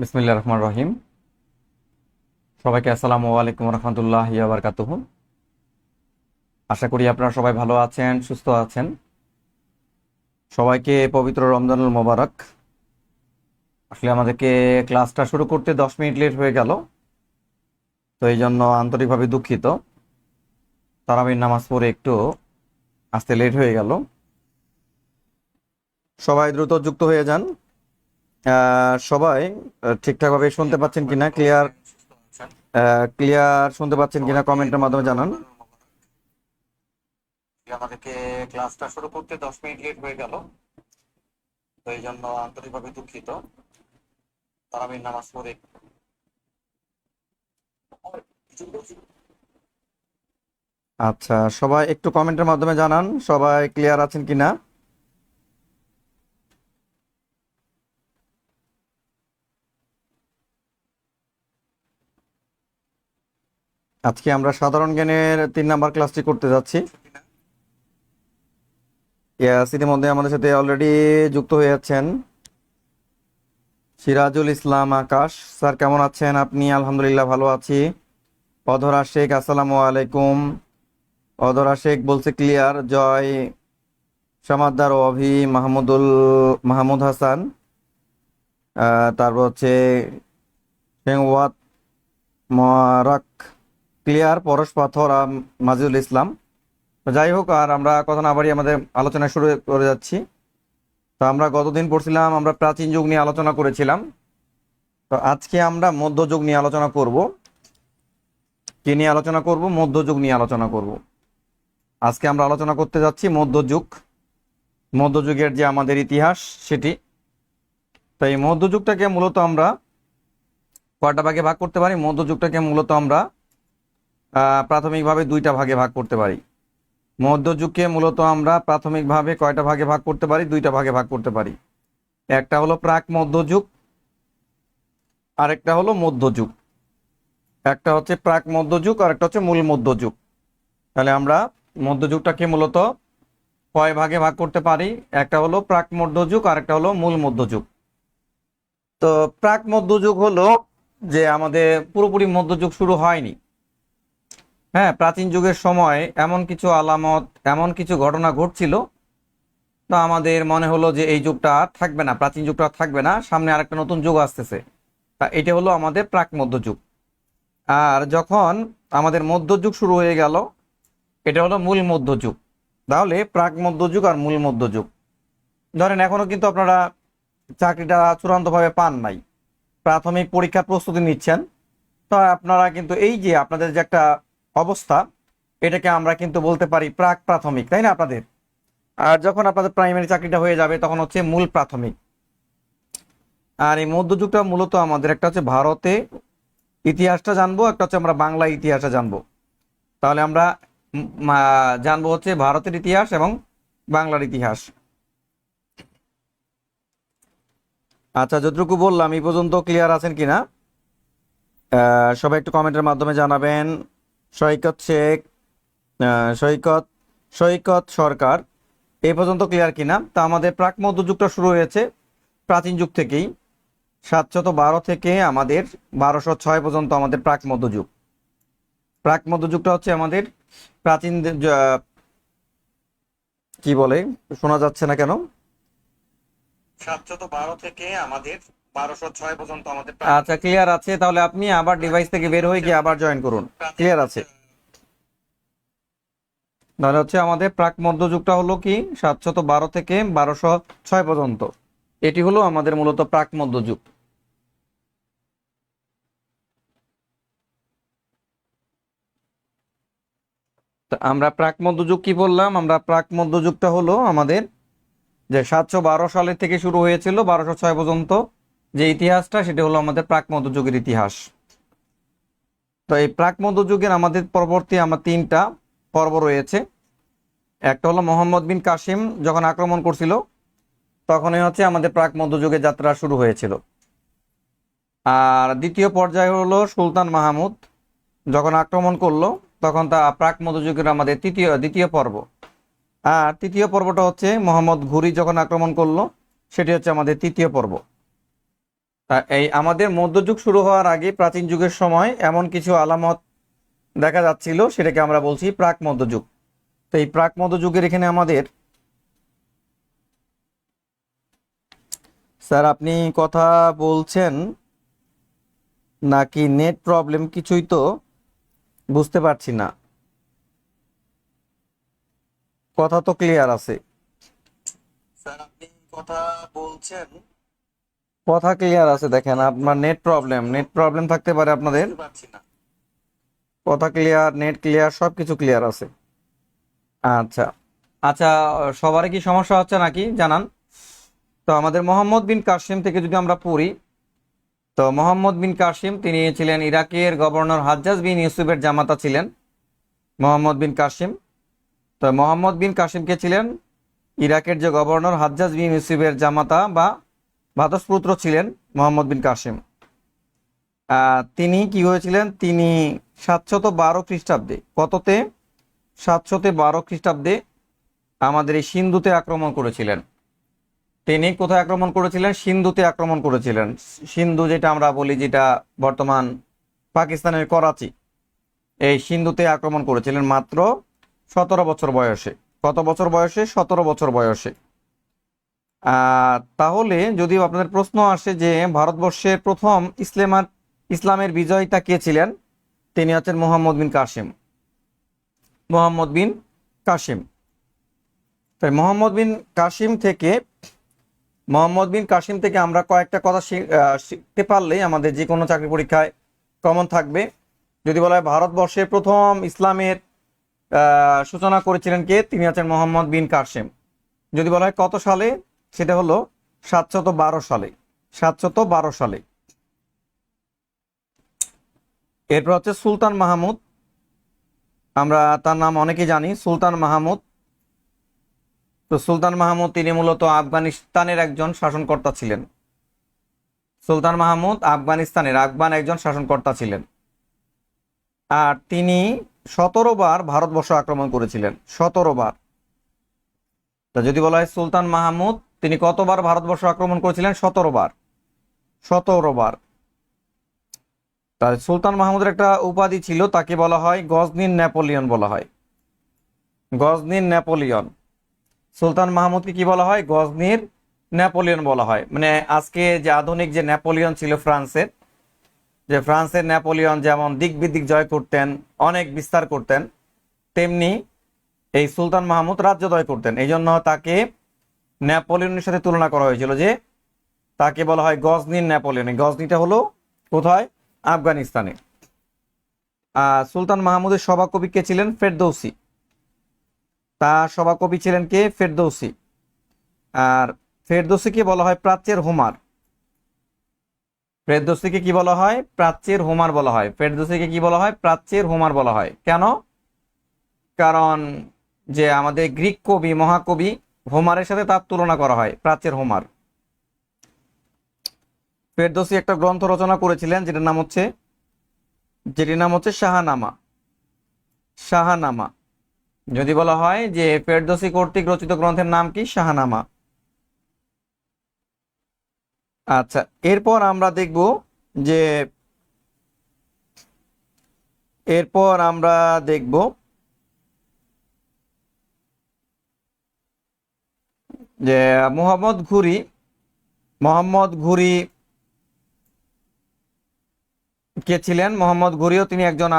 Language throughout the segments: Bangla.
বিসমিল্লাহির রহমানির রহিম। সবাইকে আসসালামু আলাইকুম রহমতুল্লাহি ওয়া বারাকাতুহু। আশা করি আপনারা সবাই ভালো আছেন, সুস্থ আছেন। সবাইকে পবিত্র রমজানুল মোবারক। আসলে আমাদেরকে ক্লাসটা শুরু করতে 10 মিনিট লেট হয়ে গেল, তো এই জন্য আন্তরিকভাবে দুঃখিত। তারাবির নামাজ পড়ে একটু আসতে লেট হয়ে গেল। সবাই দ্রুত যুক্ত হয়ে যান। সবাই ঠিকঠাকভাবে শুনতে পাচ্ছেন কিনা, ক্লিয়ার ক্লিয়ার শুনতে পাচ্ছেন কিনা কমেন্টের মাধ্যমে জানান। আমাদেরকে ক্লাসটা শুরু করতে 10 মিনিট লেট হয়ে গেল, তো এই জন্য আন্তরিকভাবে দুঃখিত। তারাবির নামাজ পড়ে আচ্ছা, সবাই একটু কমেন্টের মাধ্যমে জানান সবাই ক্লিয়ার আছেন কিনা। আজকে আমরা সাধারণ জ্ঞানের 3 নাম্বার ক্লাসটি করতে যাচ্ছি। ইতিমধ্যে আমাদের সাথে অলরেডি যুক্ত হয়ে যাচ্ছেন সিরাজুল ইসলাম আকাশ স্যার, কেমন আছেন আপনি? আলহামদুলিল্লাহ ভালো আছি। অধরা শেখ, আসসালামু আলাইকুম। অধরা শেখ বলছে ক্লিয়ার। জয় সামাদ্দার, অভি, মাহমুদ হাসান, তারপর হচ্ছে শেংওয়াত মারাক, ক্লিয়ার। পরশ পাথর, মাজিদুল ইসলাম। তো যাই হোক, আর আমরা কথা না বাড়ি আমাদের আলোচনা শুরু করে যাচ্ছি। তো আমরা গতদিন পড়ছিলাম, আমরা প্রাচীন যুগ নিয়ে আলোচনা করেছিলাম। তো আজকে আমরা মধ্যযুগ নিয়ে আলোচনা করব। কি নিয়ে আলোচনা করব? মধ্যযুগ নিয়ে আলোচনা করব। আজকে আমরা আলোচনা করতে যাচ্ছি মধ্যযুগ, মধ্যযুগের যে আমাদের ইতিহাস সেটি। তো এই মধ্যযুগটাকে মূলত আমরা কয়টা ভাগে ভাগ করতে পারি? মধ্যযুগটাকে মূলত আমরা প্রাথমিকভাবে 2টা ভাগে ভাগ করতে পারি। মধ্যযুগকে মূলত আমরা প্রাথমিকভাবে কয়টা ভাগে ভাগ করতে পারি? 2টা ভাগে ভাগ করতে পারি। একটা হলো প্রাক মধ্যযুগ, আরেকটা হলো মধ্যযুগ। একটা হচ্ছে প্রাক মধ্যযুগ আর একটা হচ্ছে মূল মধ্যযুগ। তাহলে আমরা মধ্যযুগটাকে মূলত কয় ভাগে ভাগ করতে পারি? একটা হলো প্রাক মধ্যযুগ আর একটা হলো মূল মধ্যযুগ। তো প্রাক মধ্যযুগ হলো যে আমাদের পুরোপুরি মধ্যযুগ শুরু হয়নি। হ্যাঁ, প্রাচীন যুগের সময় এমন কিছু আলামত, এমন কিছু ঘটনা ঘটছিল, তো আমাদের মনে হলো যে এই যুগটা আর থাকবে না, প্রাচীন যুগটা আর থাকবে না, সামনে আরেকটা নতুন যুগ আসতেছে। তা এটা হলো আমাদের প্রাক মধ্যযুগ। আর যখন আমাদের মধ্যযুগ শুরু হয়ে গেল, এটা হলো মূল মধ্যযুগ। তাহলে প্রাক মধ্যযুগ আর মূল মধ্যযুগ। ধরেন এখনো কিন্তু আপনারা চাকরিটা চূড়ান্তভাবে পান নাই, প্রাথমিক পরীক্ষার প্রস্তুতি নিচ্ছেন। তো আপনারা কিন্তু এই যে আপনাদের যে একটা অবস্থা, এটাকে আমরা কিন্তু বলতে পারি প্রাক প্রাথমিক, তাই না আপনাদের? আর যখন আপনাদের প্রাইমারি চাকরিটা হয়ে যাবে তখন হচ্ছে মূল প্রাথমিক। আর এই মধ্যযুগটা মূলত আমাদের একটা হচ্ছে ভারতে ইতিহাসটা জানবো, একটা হচ্ছে আমরা বাংলা ইতিহাসটা জানবো। তাহলে আমরা জানবো হচ্ছে ভারতের ইতিহাস এবং বাংলার ইতিহাস। আচ্ছা, যতটুকু বললাম এই পর্যন্ত ক্লিয়ার আছেন কিনা সবাই একটু কমেন্টের মাধ্যমে জানাবেন। সৈকত শেখ, সৈকত সৈকত সরকার, এই পর্যন্ত ক্লিয়ার কিনা? তা আমাদের প্রাক মধ্যযুগটা শুরু হয়েছে প্রাচীন যুগ থেকেই। 712 থেকে আমাদের 1206 পর্যন্ত আমাদের প্রাক মধ্যযুগ। প্রাক মধ্যযুগটা হচ্ছে আমাদের প্রাচীন কি বলে, শোনা যাচ্ছে না কেন? 712 থেকে আমাদের 1206 পর্যন্ত আমাদের। আচ্ছা, ক্লিয়ার আছে। তাহলে আপনি আবার ডিভাইস থেকে বের হয়ে গিয়ে আবার জয়েন করুন। ক্লিয়ার আছে? তাহলে হচ্ছে আমাদের প্রাক মধ্যযুগটা হলো কি 712 থেকে 1206 পর্যন্ত। এটি হলো আমাদের মূলত প্রাক মধ্যযুগ। তা আমরা প্রাক মধ্যযুগ কি বললাম? আমরা প্রাক মধ্যযুগটা হলো আমাদের যে 712 সালের থেকে শুরু হয়েছিল 1206 পর্যন্ত যে ইতিহাসটা, সেটা হলো আমাদের প্রাক মধ্যযুগের ইতিহাস। তো এই প্রাক মধ্যযুগের আমাদের পরবর্তী আমার 3টা পর্ব রয়েছে। একটা হলো মোহাম্মদ বিন কাসিম যখন আক্রমণ করছিল, তখনই হচ্ছে আমাদের প্রাক মধ্যযুগের যাত্রা শুরু হয়েছিল। আর দ্বিতীয় পর্যায়ে হলো সুলতান মাহমুদ যখন আক্রমণ করলো, তখন তা প্রাক মধ্যযুগের আমাদের দ্বিতীয় পর্ব। আর তৃতীয় পর্বটা হচ্ছে মোহাম্মদ ঘুরি যখন আক্রমণ করলো, সেটি হচ্ছে আমাদের তৃতীয় পর্ব। তা এই আমাদের মধ্যযুগ শুরু হওয়ার আগে প্রাচীন যুগের সময় এমন কিছু আলামত দেখা যাচ্ছিল, সেটাকে আমরা বলছি প্রাক মধ্যযুগ। তো এই প্রাক মধ্যযুগের এখানে আমাদের, স্যার আপনি কথা বলছেন নাকি নেট প্রবলেম, কিছুই তো বুঝতে পারছি না, কথা তো ক্লিয়ার আছে। স্যার আপনি কথা বলছেন, কথা ক্লিয়ার আছে, দেখেন আপনার নেট প্রবলেম থাকতে পারে আপনাদের, কথা ক্লিয়ার, নেট ক্লিয়ার, সবকিছু ক্লিয়ার আছে। আচ্ছা আচ্ছা, সবারই কি সমস্যা হচ্ছে নাকি জানান। তো আমাদের মোহাম্মদ বিন কাসিম থেকে যদি আমরা পড়ি, তো মোহাম্মদ বিন কাসিম তিনি ছিলেন ইরাকের গভর্নর হাজ্জাজ বিন ইউসুফের জামাতা ছিলেন মোহাম্মদ বিন কাসিম। তো মোহাম্মদ বিন কাসিম কে ছিলেন ইরাকের যে গভর্নর হাজ্জাজ বিন ইউসুফের জামাতা বা ভ্রাতুষ্পুত্র ছিলেন মোহাম্মদ বিন কাসিম। তিনি কি হয়েছিলেন, তিনি 712 খ্রিস্টাব্দে, কততে, 712 খ্রিস্টাব্দে আমাদের এই সিন্ধুতে আক্রমণ করেছিলেন। তিনি কোথায় আক্রমণ করেছিলেন, সিন্ধুতে আক্রমণ করেছিলেন। সিন্ধু যেটা আমরা বলি, যেটা বর্তমান পাকিস্তানের করাচি, এই সিন্ধুতে আক্রমণ করেছিলেন মাত্র 17 বছর বয়সে। কত বছর বয়সে, 17 বছর বয়সে। তাহলে যদি আপনাদের প্রশ্ন আসে যে ভারতবর্ষের প্রথম ইসলামের বিজয়িতা কে ছিলেন, তিনি হচ্ছেন মোহাম্মদ বিন কাসিম। মোহাম্মদ বিন কাসিম। তাই মোহাম্মদ বিন কাসিম থেকে আমরা কয়েকটা কথা শিখতে পারলেই আমাদের যে কোনো চাকরি পরীক্ষায় কমন থাকবে। যদি বলা হয় ভারতবর্ষের প্রথম ইসলামের সূচনা করেছিলেন কে, তিনি হচ্ছেন মোহাম্মদ বিন কাসিম। যদি বলা হয় কত সালে, সেটা হলো 712 সালে। 712 সালে। এরপর হচ্ছে সুলতান মাহমুদ, আমরা তার নাম অনেকেই জানি, সুলতান মাহমুদ। তো সুলতান মাহমুদ তিনি মূলত আফগানিস্তানের একজন শাসনকর্তা ছিলেন। সুলতান মাহমুদ আফগানিস্তানের একজন শাসনকর্তা ছিলেন। আর তিনি 17 বার ভারতবর্ষ আক্রমণ করেছিলেন, 17 বার। তা যদি বলা হয় সুলতান মাহমুদ তিনি কতবার ভারতবর্ষ আক্রমণ করেছিলেন, 17 বার। 17 বার। তাই সুলতান মাহমুদের একটা উপাধি ছিল, তাকে বলা হয় গজনির নেপোলিয়ন বলা হয়। গজনির নেপোলিয়ন। সুলতান মাহমুদকে কি বলা হয়, গজনির নেপোলিয়ন বলা হয়। মানে আজকে যে আধুনিক যে নেপোলিয়ন ছিল ফ্রান্সের, যে ফ্রান্সের নেপোলিয়ন যেমন দিক বিদিক জয় করতেন, অনেক বিস্তার করতেন, তেমনি এই সুলতান মাহমুদ রাজ্যজয় করতেন। এই জন্য তাকে নেপোলিয়নের সাথে তুলনা করা হয়েছিল, যে তাকে বলা হয় গজনির নেপোলিয়ন। গজনিটা হলো কোথায়, আফগানিস্তানে। সুলতান মাহমুদের সভাকবি কে ছিলেন, ফেরদৌসি। তার সভাকবি ছিলেন কে, ফেরদৌসি। আর ফেরদৌসিকে বলা হয় প্রাচ্যের হোমার। ফেরদৌসিকে কি বলা হয়, প্রাচ্যের হোমার বলা হয়। ফেরদৌসিকে কি বলা হয়, প্রাচ্যের হোমার বলা হয়। কেন, কারণ যে আমাদের গ্রিক কবি, মহাকবি হোমারের সাথে তার তুলনা করা হয়, প্রাচ্যের হোমার। ফেরদৌসি একটা গ্রন্থ রচনা করেছিলেন, যেটার নাম হচ্ছে শাহনামা। শাহনামা। যদি বলা হয় যে ফেরদৌসি কর্তৃক রচিত গ্রন্থের নাম কি, শাহনামা। আচ্ছা, এরপর আমরা দেখব যে মোহাম্মদ ঘুরি কে ছিলেন। মোহাম্মদ ঘুরিও তিনি একজন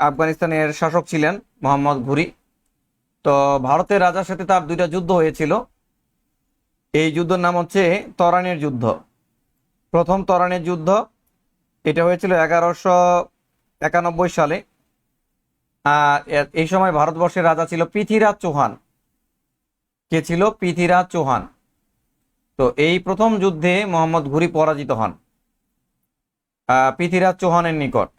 আফগানিস্তানের শাসক ছিলেন, মোহাম্মদ ঘুরি। তো ভারতের রাজার সাথে তার দুইটা যুদ্ধ হয়েছিল। এই যুদ্ধের নাম হচ্ছে তরানের যুদ্ধ। প্রথম তরানের যুদ্ধ, এটা হয়েছিল 1191 সালে। আর এই সময় ভারতবর্ষের রাজা ছিল পৃথ্বীরাজ চৌহান। কে ছিল, পৃথ্বীরাজ চৌহান। তো এই প্রথম যুদ্ধে মোহাম্মদ ঘুরি পরাজিত হন পৃথ্বীরাজ চৌহানের নিকট।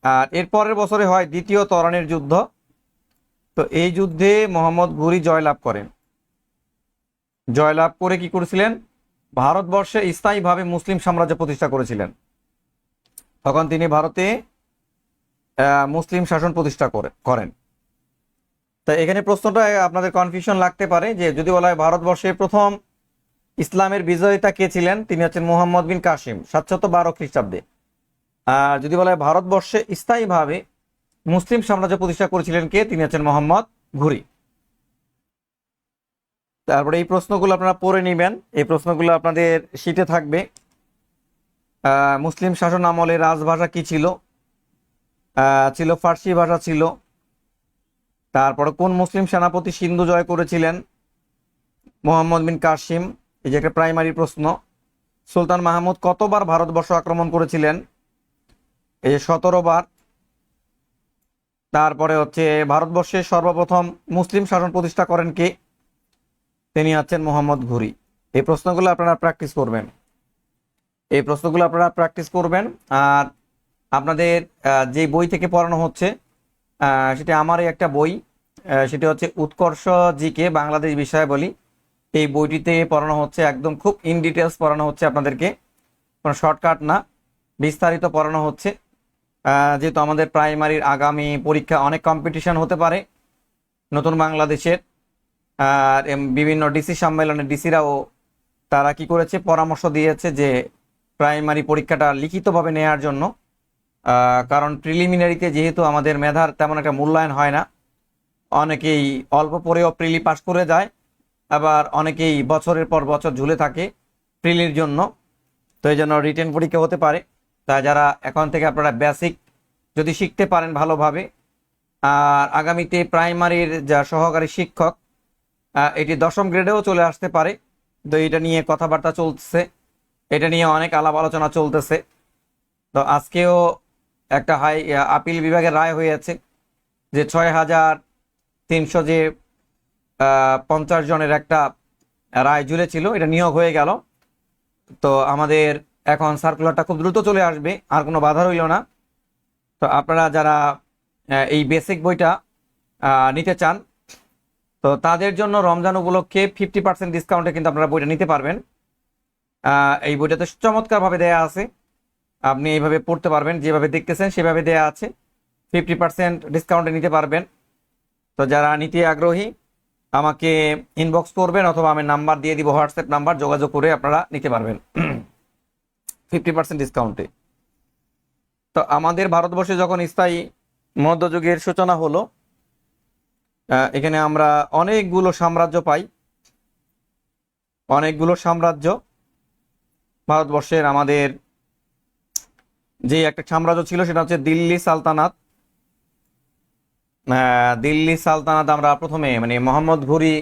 আর এর পরের বছরে হয় দ্বিতীয় তরানের যুদ্ধ। তো এই যুদ্ধে মোহাম্মদ ঘুরি জয়লাভ করেন। জয়লাভ করে কি করেছিলেন, ভারতবর্ষে স্থায়ীভাবে মুসলিম সাম্রাজ্য প্রতিষ্ঠা করেছিলেন। তখন তিনি ভারতে মুসলিম শাসন প্রতিষ্ঠা করেন। তাই এখানে প্রশ্নটা আপনাদের কনফিউশন লাগতে পারে, যে যদি বলা হয় ভারতবর্ষের প্রথম ইসলামের বিজয়িতা কে ছিলেন? তিনি হচ্ছেন মুহাম্মদ বিন কাসিম, 712 খ্রিস্টাব্দে। আর যদি বলা হয় ভারতবর্ষে স্থায়ীভাবে মুসলিম সাম্রাজ্য প্রতিষ্ঠা করেছিলেন কে? তিনি হচ্ছেন মোহাম্মদ ঘুরি। তারপরে এই প্রশ্নগুলো আপনারা পড়ে নেবেন, এই প্রশ্নগুলো আপনাদের শীটে থাকবে। মুসলিম শাসন আমলে রাজভাষা কি ছিল? ছিল ফার্সি ভাষা ছিল। তারপরে কোন মুসলিম সেনাপতি সিন্ধু জয় করেছিলেন? মোহাম্মদ বিন কাসিম। এই যে একটা প্রাইমারি প্রশ্ন। সুলতান মাহমুদ কতবার ভারতবর্ষ আক্রমণ করেছিলেন? এই যে 17 বার। তারপরে হচ্ছে ভারতবর্ষে সর্বপ্রথম মুসলিম শাসন প্রতিষ্ঠা করেন কে? তিনি হচ্ছেন মোহাম্মদ ঘুরি। এই প্রশ্নগুলো আপনারা প্র্যাকটিস করবেন, এই প্রশ্নগুলো আপনারা প্র্যাকটিস করবেন। আর আপনাদের যে বই থেকে পড়ানো হচ্ছে সেটা আমারই একটা বই, সেটা হচ্ছে উৎকর্ষ জিকে বাংলাদেশ বিষয়াবলী। এই বইটিতে পড়ানো হচ্ছে, একদম খুব ইন ডিটেলস পড়ানো হচ্ছে আপনাদেরকে, কোনো শর্টকাট না, বিস্তারিত পড়ানো হচ্ছে। যেহেতু আমাদের প্রাইমারির আগামী পরীক্ষা অনেক কম্পিটিশন হতে পারে নতুন বাংলাদেশের, আর বিভিন্ন ডিসি সম্মেলনে ডিসিরাও তারা কি করেছে, পরামর্শ দিয়েছে যে প্রাইমারি পরীক্ষাটা লিখিতভাবে নেওয়ার জন্য। কারণ প্রিলিমিনারিতে যেহেতু আমাদের মেধার তেমন একটা মূল্যায়ন হয় না, অনেকেই অল্প পরেও প্রিলি পাস করে যায়, আবার অনেকেই বছরের পর বছর ঝুলে থাকে প্রিলির জন্য। তো এই জন্য রিটেন পরীক্ষা হতে পারে। তাই যারা এখন থেকে আপনারা বেসিক যদি শিখতে পারেন ভালোভাবে, আর আগামীতে প্রাইমারির যা সহকারী শিক্ষক এটি 10ম গ্রেডেও চলে আসতে পারে। তো এটা নিয়ে কথাবার্তা চলতেছে, এটা নিয়ে অনেক আলাপ আলোচনা চলতেছে। তো আজকেও একটা আপিল বিভাগের রায় হয়েছে যে 6350 যে 50 জনের একটা রায় ঝুলেছিল, এটা নিয়োগ হয়ে গেল। তো আমাদের এখন সার্কুলারটা খুব দ্রুত চলে আসবে, আর কোনো বাধা রইল না। তো আপনারা যারা এই বেসিক বইটা নিতে চান, তো তাদের জন্য রমজান উপলক্ষে 50% ডিসকাউন্টে কিন্তু আপনারা বইটা নিতে পারবেন। এই বইটাতে চমৎকারভাবে দেয়া আছে, আপনি এইভাবে পড়তে পারবেন, যেভাবে দেখতেছেন সেভাবে দেয়া আছে, 50% ডিসকাউন্টে নিতে পারবেন। তো যারা নিতে আগ্রহী আমাকে ইনবক্স করবেন, অথবা আমি নাম্বার দিয়ে দিব, হোয়াটসঅ্যাপ নাম্বার, যোগাযোগ করে আপনারা নিতে পারবেন 50% ডিসকাউন্টে। তো আমাদের ভারতবর্ষে যখন স্থায়ী মধ্যযুগের সূচনা হলো, এখানে আমরা অনেকগুলো সাম্রাজ্য পাই, অনেকগুলো সাম্রাজ্য। ভারতবর্ষের আমাদের যে একটা সাম্রাজ্য ছিল সেটা হচ্ছে দিল্লি সালতানাত। দিল্লি সালতানাত আমরা প্রথমে মানে মোহাম্মদ ঘুরি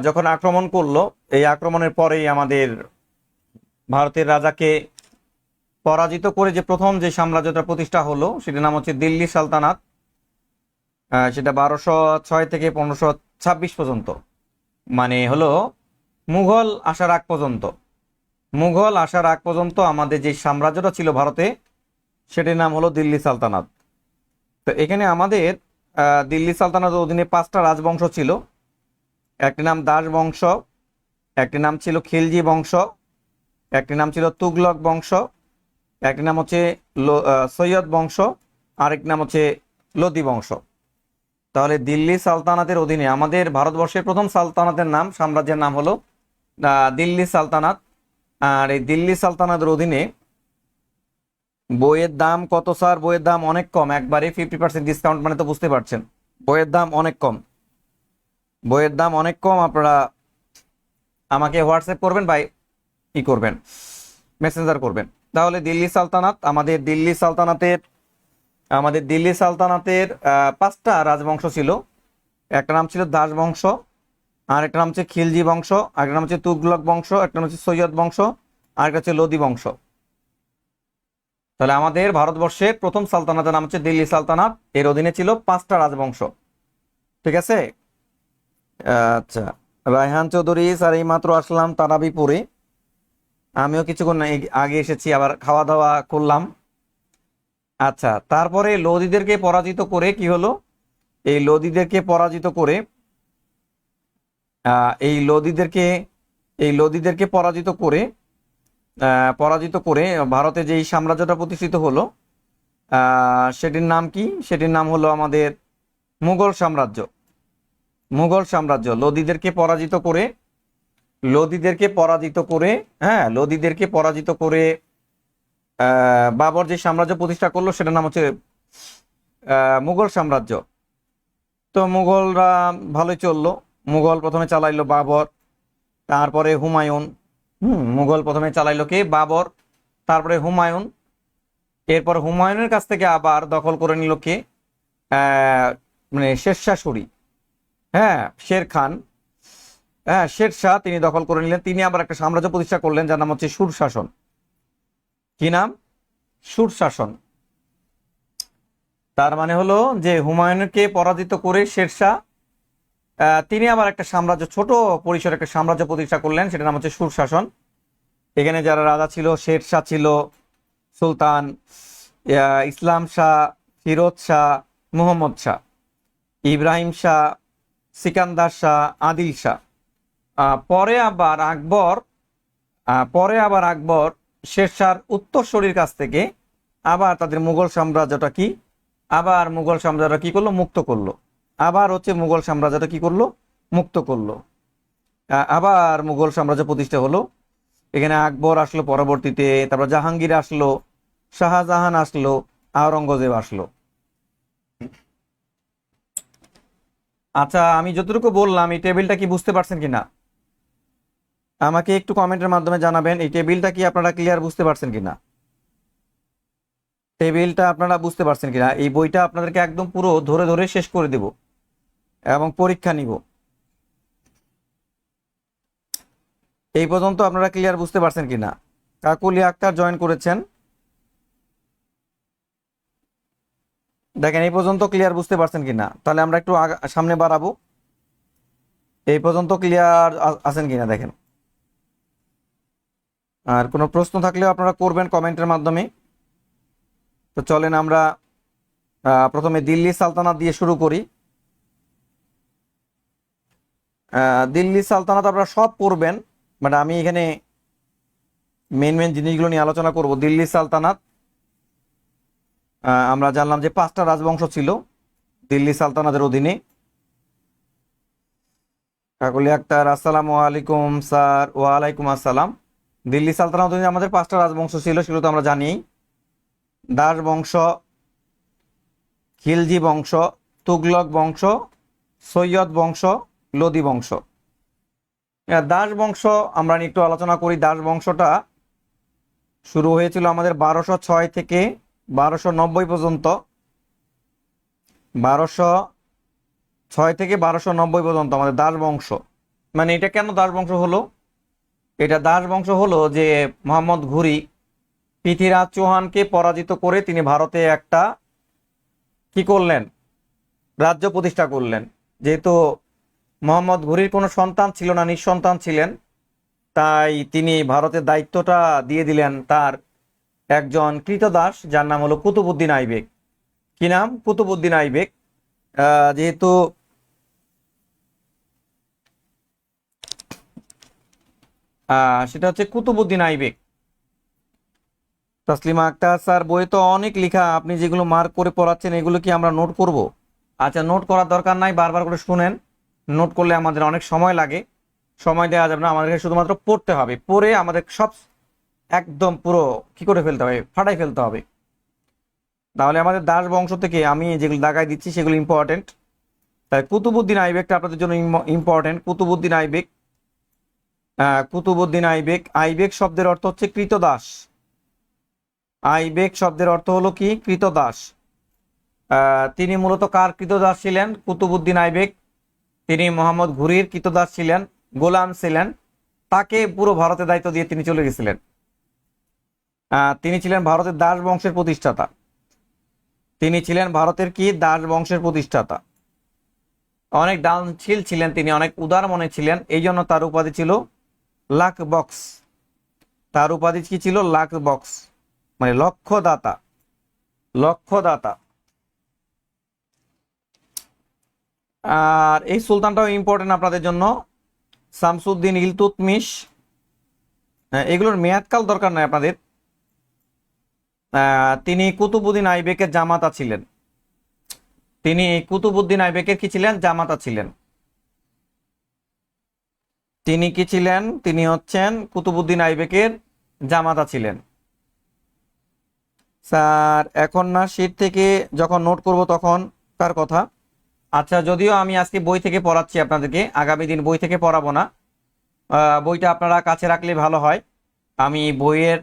যখন আক্রমণ করলো, এই আক্রমণের পরেই আমাদের ভারতের রাজাকে পরাজিত করে যে প্রথম যে সাম্রাজ্যটা প্রতিষ্ঠা হলো সেটার নাম হচ্ছে দিল্লি সালতানাত। সেটা 1206 থেকে 1526 পর্যন্ত, মানে হলো মুঘল আসার আগ পর্যন্ত। মুঘল আসার আগ পর্যন্ত আমাদের যে সাম্রাজ্যটা ছিল ভারতে, সেটির নাম হলো দিল্লি সালতানাত। তো এখানে আমাদের দিল্লি সালতানাতের অধীনে 5টা রাজবংশ ছিল। একটি নাম দাস বংশ, একটি নাম ছিল খিলজি বংশ, একটি নাম ছিল তুগলক বংশ, একটি নাম হচ্ছে সৈয়দ বংশ, আরেকটি নাম হচ্ছে লোদি বংশ। তাহলে দিল্লি সালতানাতের অধীনে আমাদের ভারতবর্ষের প্রথম সালতানাতের নাম, সাম্রাজ্যের নাম হলো দিল্লি সালতানাত। আর এই দিল্লি সালতানাতের অধীনে বইয়ের দাম কত স্যার? বইয়ের দাম অনেক কম, একবারে 50% ডিসকাউন্ট, মানে তো বুঝতে পারছেন বইয়ের দাম অনেক কম। বইয়ের দাম অনেক কম। আপনারা আমাকে হোয়াটসঅ্যাপ করবেন বা করবেন, মেসেঞ্জার করবেন। তাহলে দিল্লি সালতানাত, আমাদের দিল্লি সালতানাতের 5টা রাজবংশ ছিল। একটা নাম ছিল দাস বংশ, আর একটা নাম হচ্ছে খিলজি বংশ, আরেকটা নাম হচ্ছে তুগলক বংশ, একটা নাম হচ্ছে সৈয়দ বংশ, আরেকটা হচ্ছে লোদি বংশ। তাহলে আমাদের ভারতবর্ষের প্রথম সালতানাতের নাম হচ্ছে দিল্লি সালতানাত, এর অধীনে ছিল 5টা রাজবংশ। ঠিক আছে? আচ্ছা, রায়হান চৌধুরী স্যার এই মাত্র আসলাম তারাবিপুরে, আমিও কিছুক্ষণ আগে এসেছি, আবার খাওয়া দাওয়া করলাম। আচ্ছা, তারপরে লোদিদেরকে পরাজিত করে কি হলো? এই লোদিদেরকে পরাজিত করে পরাজিত করে ভারতে যেই সাম্রাজ্যটা প্রতিষ্ঠিত হলো সেটির নাম কি? সেটির নাম হলো আমাদের মুঘল সাম্রাজ্য। মুঘল সাম্রাজ্য লোদিদেরকে পরাজিত করে লোদীদেরকে পরাজিত করে, হ্যাঁ, লোদীদেরকে পরাজিত করে বাবর যে সাম্রাজ্য প্রতিষ্ঠা করলো সেটার নাম হচ্ছে মুঘল সাম্রাজ্য। তো মুঘলরা ভালোই চললো। মুঘল প্রথমে চালাইলো বাবর, তারপরে হুমায়ুন। মুঘল প্রথমে চালাইলো কে? বাবর, তারপরে হুমায়ুন। এরপর হুমায়ুনের কাছ থেকে আবার দখল করে নিল কে? মানে শেরশাহ সুরি, হ্যাঁ, শের খান, হ্যাঁ, শের শাহ তিনি দখল করে নিলেন। তিনি আবার একটা সাম্রাজ্য প্রতিষ্ঠা করলেন যার নাম হচ্ছে সুর শাসন। কি নাম? সুর শাসন। তার মানে হলো যে হুমায়ুনকে পরাজিত করে শেরশাহ তিনি আবার একটা সাম্রাজ্য, ছোট পরিসরে একটা সাম্রাজ্য প্রতিষ্ঠা করলেন, সেটার নাম হচ্ছে সুর শাসন। এখানে যারা রাজা ছিল, শেরশাহ ছিল, সুলতান, ইসলাম শাহ, ফিরোজ শাহ, মুহম্মদ শাহ, ইব্রাহিম শাহ, সিকান্দার শাহ, আদিল শাহ। পরে আবার আকবর শেরশাহর উত্তরসূরির কাছ থেকে আবার তাদের মুঘল সাম্রাজ্যটা কি করলো? মুক্ত করলো। আবার হচ্ছে মুঘল সাম্রাজ্যটা কি করলো? মুক্ত করলো। আবার মুঘল সাম্রাজ্য প্রতিষ্ঠা হলো। এখানে আকবর আসলো পরবর্তীতে, তারপর জাহাঙ্গীর আসলো, শাহজাহান আসলো, আওরঙ্গজেব আসলো। আচ্ছা, আমি যতটুকু বললাম এই টেবিলটা কি বুঝতে পারছেন কিনা আমাকে একটু কমেন্টের মাধ্যমে জানাবেন। এই টেবিলটা কি আপনারা ক্লিয়ার বুঝতে পারছেন কিনা? টেবিলটা আপনারা বুঝতে পারছেন কিনা? এই বইটা আপনাদেরকে একদম পুরো ধরে ধরে শেষ করে দেব এবং পরীক্ষা নিব। এই পর্যন্ত আপনারা ক্লিয়ার বুঝতে পারছেন কিনা? কাকুলি আক্তার জয়েন করেছেন, দেখেন এই পর্যন্ত ক্লিয়ার বুঝতে পারছেন কিনা। তাহলে আমরা একটু সামনে বাড়াবো। এই পর্যন্ত ক্লিয়ার আছেন কিনা দেখেন। আর কোনো প্রশ্ন থাকলেও আপনারা করবেন কমেন্টের মাধ্যমে। তো চলেন আমরা প্রথমে দিল্লি সালতানাত দিয়ে শুরু করি। দিল্লি সালতানাত আপনারা সব পড়বেন, বাট আমি এখানে মেন মেন জিনিসগুলো নিয়ে আলোচনা করব। দিল্লি সালতানাত আমরা জানলাম যে 5টা রাজবংশ ছিল দিল্লি সালতানাতের অধীনে। কাকলি আক্তার আসসালামু আলাইকুম স্যার। ওয়ালাইকুম আসসালাম। দিল্লি সালতানাত অধীনে আমাদের 5টা রাজবংশ ছিল, সেগুলো তো আমরা জানি। দাস বংশ, খিলজি বংশ, তুগলক বংশ, সৈয়দ বংশ, লোদি বংশ। দাস বংশ আমরা একটু আলোচনা করি। দাস বংশটা শুরু হয়েছিল আমাদের 1206 থেকে 1290 পর্যন্ত। 1206 থেকে 1290 পর্যন্ত আমাদের দাস বংশ। মানে এটা কেন দাস বংশ হলো? এটা দাস বংশ হলো যে মোহাম্মদ ঘুরি পৃথ্বীরাজ চৌহানকে পরাজিত করে তিনি ভারতে একটা কি করলেন? রাজ্য প্রতিষ্ঠা করলেন। যেহেতু মোহাম্মদ ঘুরির কোনো সন্তান ছিল না, নিঃসন্তান ছিলেন, তাই তিনি ভারতের দায়িত্বটা দিয়ে দিলেন তার একজন কৃতদাস যার নাম হলো কুতুবউদ্দিন আইবেক। কি নাম? কুতুবউদ্দিন আইবেক। যেহেতু সেটা হচ্ছে কুতুবউদ্দিন আইবেক। তাসলিমা আক্তার স্যার, বই তো অনেক লেখা, আপনি যেগুলো মার্ক করে পড়াচ্ছেন এগুলো কি আমরা নোট করব? আচ্ছা, নোট করার দরকার নাই, বারবার করে শুনেন। নোট করলে আমাদের অনেক সময় লাগে, সময় দেওয়া যাবে না। আমাদেরকে শুধুমাত্র পড়তে হবে, পড়ে আমাদের সব একদম পুরো কি করে ফেলতে হবে, ফাটাই ফেলতে হবে। তাহলে আমাদের দাস বংশ থেকে আমি যেগুলো দাগাই দিচ্ছি সেগুলো ইম্পর্টেন্ট। তাই কুতুবউদ্দিন আইবেকটা আপনাদের জন্য ইম্পর্টেন্ট। কুতুবউদ্দিন আইবেক, কুতুবউদ্দিন আইবেক। আইবেক শব্দের অর্থ হচ্ছে কৃতদাস। আইবেক শব্দের অর্থ হলো কি? কৃতদাস। তিনি মূলত কার কৃতদাস ছিলেন? কুতুবউদ্দিন আইবেক তিনি মোহাম্মদ ঘুরির কৃতদাস ছিলেন, গোলাম ছিলেন। তাকে পুরো ভারতের দায়িত্ব দিয়ে তিনি চলে গেছিলেন। তিনি ছিলেন ভারতের দাস বংশের প্রতিষ্ঠাতা। তিনি ছিলেন ভারতের কি? দাস বংশের প্রতিষ্ঠাতা। অনেক দানশীল ছিলেন তিনি, অনেক উদার মনে ছিলেন, এই জন্য তার উপাধি ছিল লাখ বক্স। তার উপাধি কি ছিল? লাখ বক্স, মানে লক্ষ্যদাতা। লক্ষ্যদাতা। আর এই সুলতানটাও ইম্পর্টেন্ট আপনাদের জন্য, শামসুদ্দিন ইলতুৎমিশ। এগুলোর মেয়াদকাল দরকার নাই আপনাদের। তিনি কুতুবউদ্দিন আইবেকের জামাতা ছিলেন। তিনি কুতুবউদ্দিন আইবেকের কি ছিলেন? জামাতা ছিলেন। তিনি কি ছিলেন? তিনি হচ্ছেন কুতুবউদ্দিন আইবেকের জামাতা ছিলেন। স্যার এখন না শীট থেকে যখন নোট করব তখন তার কথা। আচ্ছা, যদিও আমি আজকে বই থেকে পড়াচ্ছি আপনাদেরকে, আগামী দিন বই থেকে পড়াবো না। বইটা আপনারা কাছে রাখলে ভালো হয়। আমি বইয়ের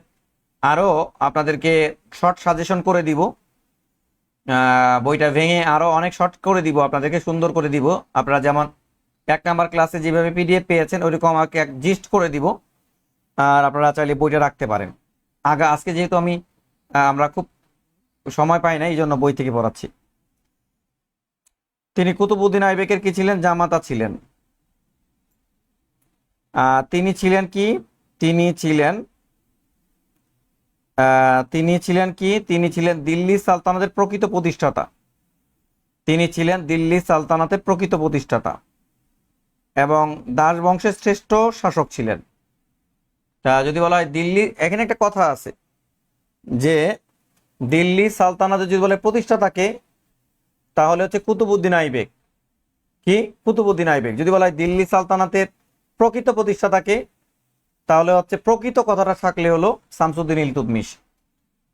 আরও আপনাদেরকে শর্ট সাজেশন করে দিব। বইটা ভেঙে আরও অনেক শর্ট করে দিব, আপনাদেরকে সুন্দর করে দিব। আপনারা যেমন 1 নাম্বার ক্লাসে যেভাবে পিডিএফ পেয়েছেন ওইরকম আমাকে এক জিস্ট করে দিব। আর আপনারা চাইলে বইটা রাখতে পারেন। আজকে যেহেতু আমরা খুব সময় পাই না, এই জন্য বই থেকে পড়াচ্ছি। তিনি কুতুবউদ্দিন আইবেকের কি ছিলেন? জামাতা ছিলেন। তিনি ছিলেন কি? তিনি ছিলেন তিনি ছিলেন দিল্লি সালতানাতের প্রকৃত প্রতিষ্ঠাতা। তিনি ছিলেন দিল্লি সালতানাতের প্রকৃত প্রতিষ্ঠাতা এবং দাস বংশের শ্রেষ্ঠ শাসক ছিলেন। তা যদি বলা হয় দিল্লি, এখানে একটা কথা আছে যে দিল্লি সালতানাতের যদি বলে প্রতিষ্ঠাতাকে, তাহলে হচ্ছে কুতুবউদ্দিন আইবেক। কি? কুতুবউদ্দিন আইবেক। যদি বলা হয় দিল্লি সালতানাতের প্রকৃত প্রতিষ্ঠাতাকে, তাহলে হচ্ছে প্রকৃত কথাটা থাকলে হলো শামসুদ্দিন ইলতুৎমিশ।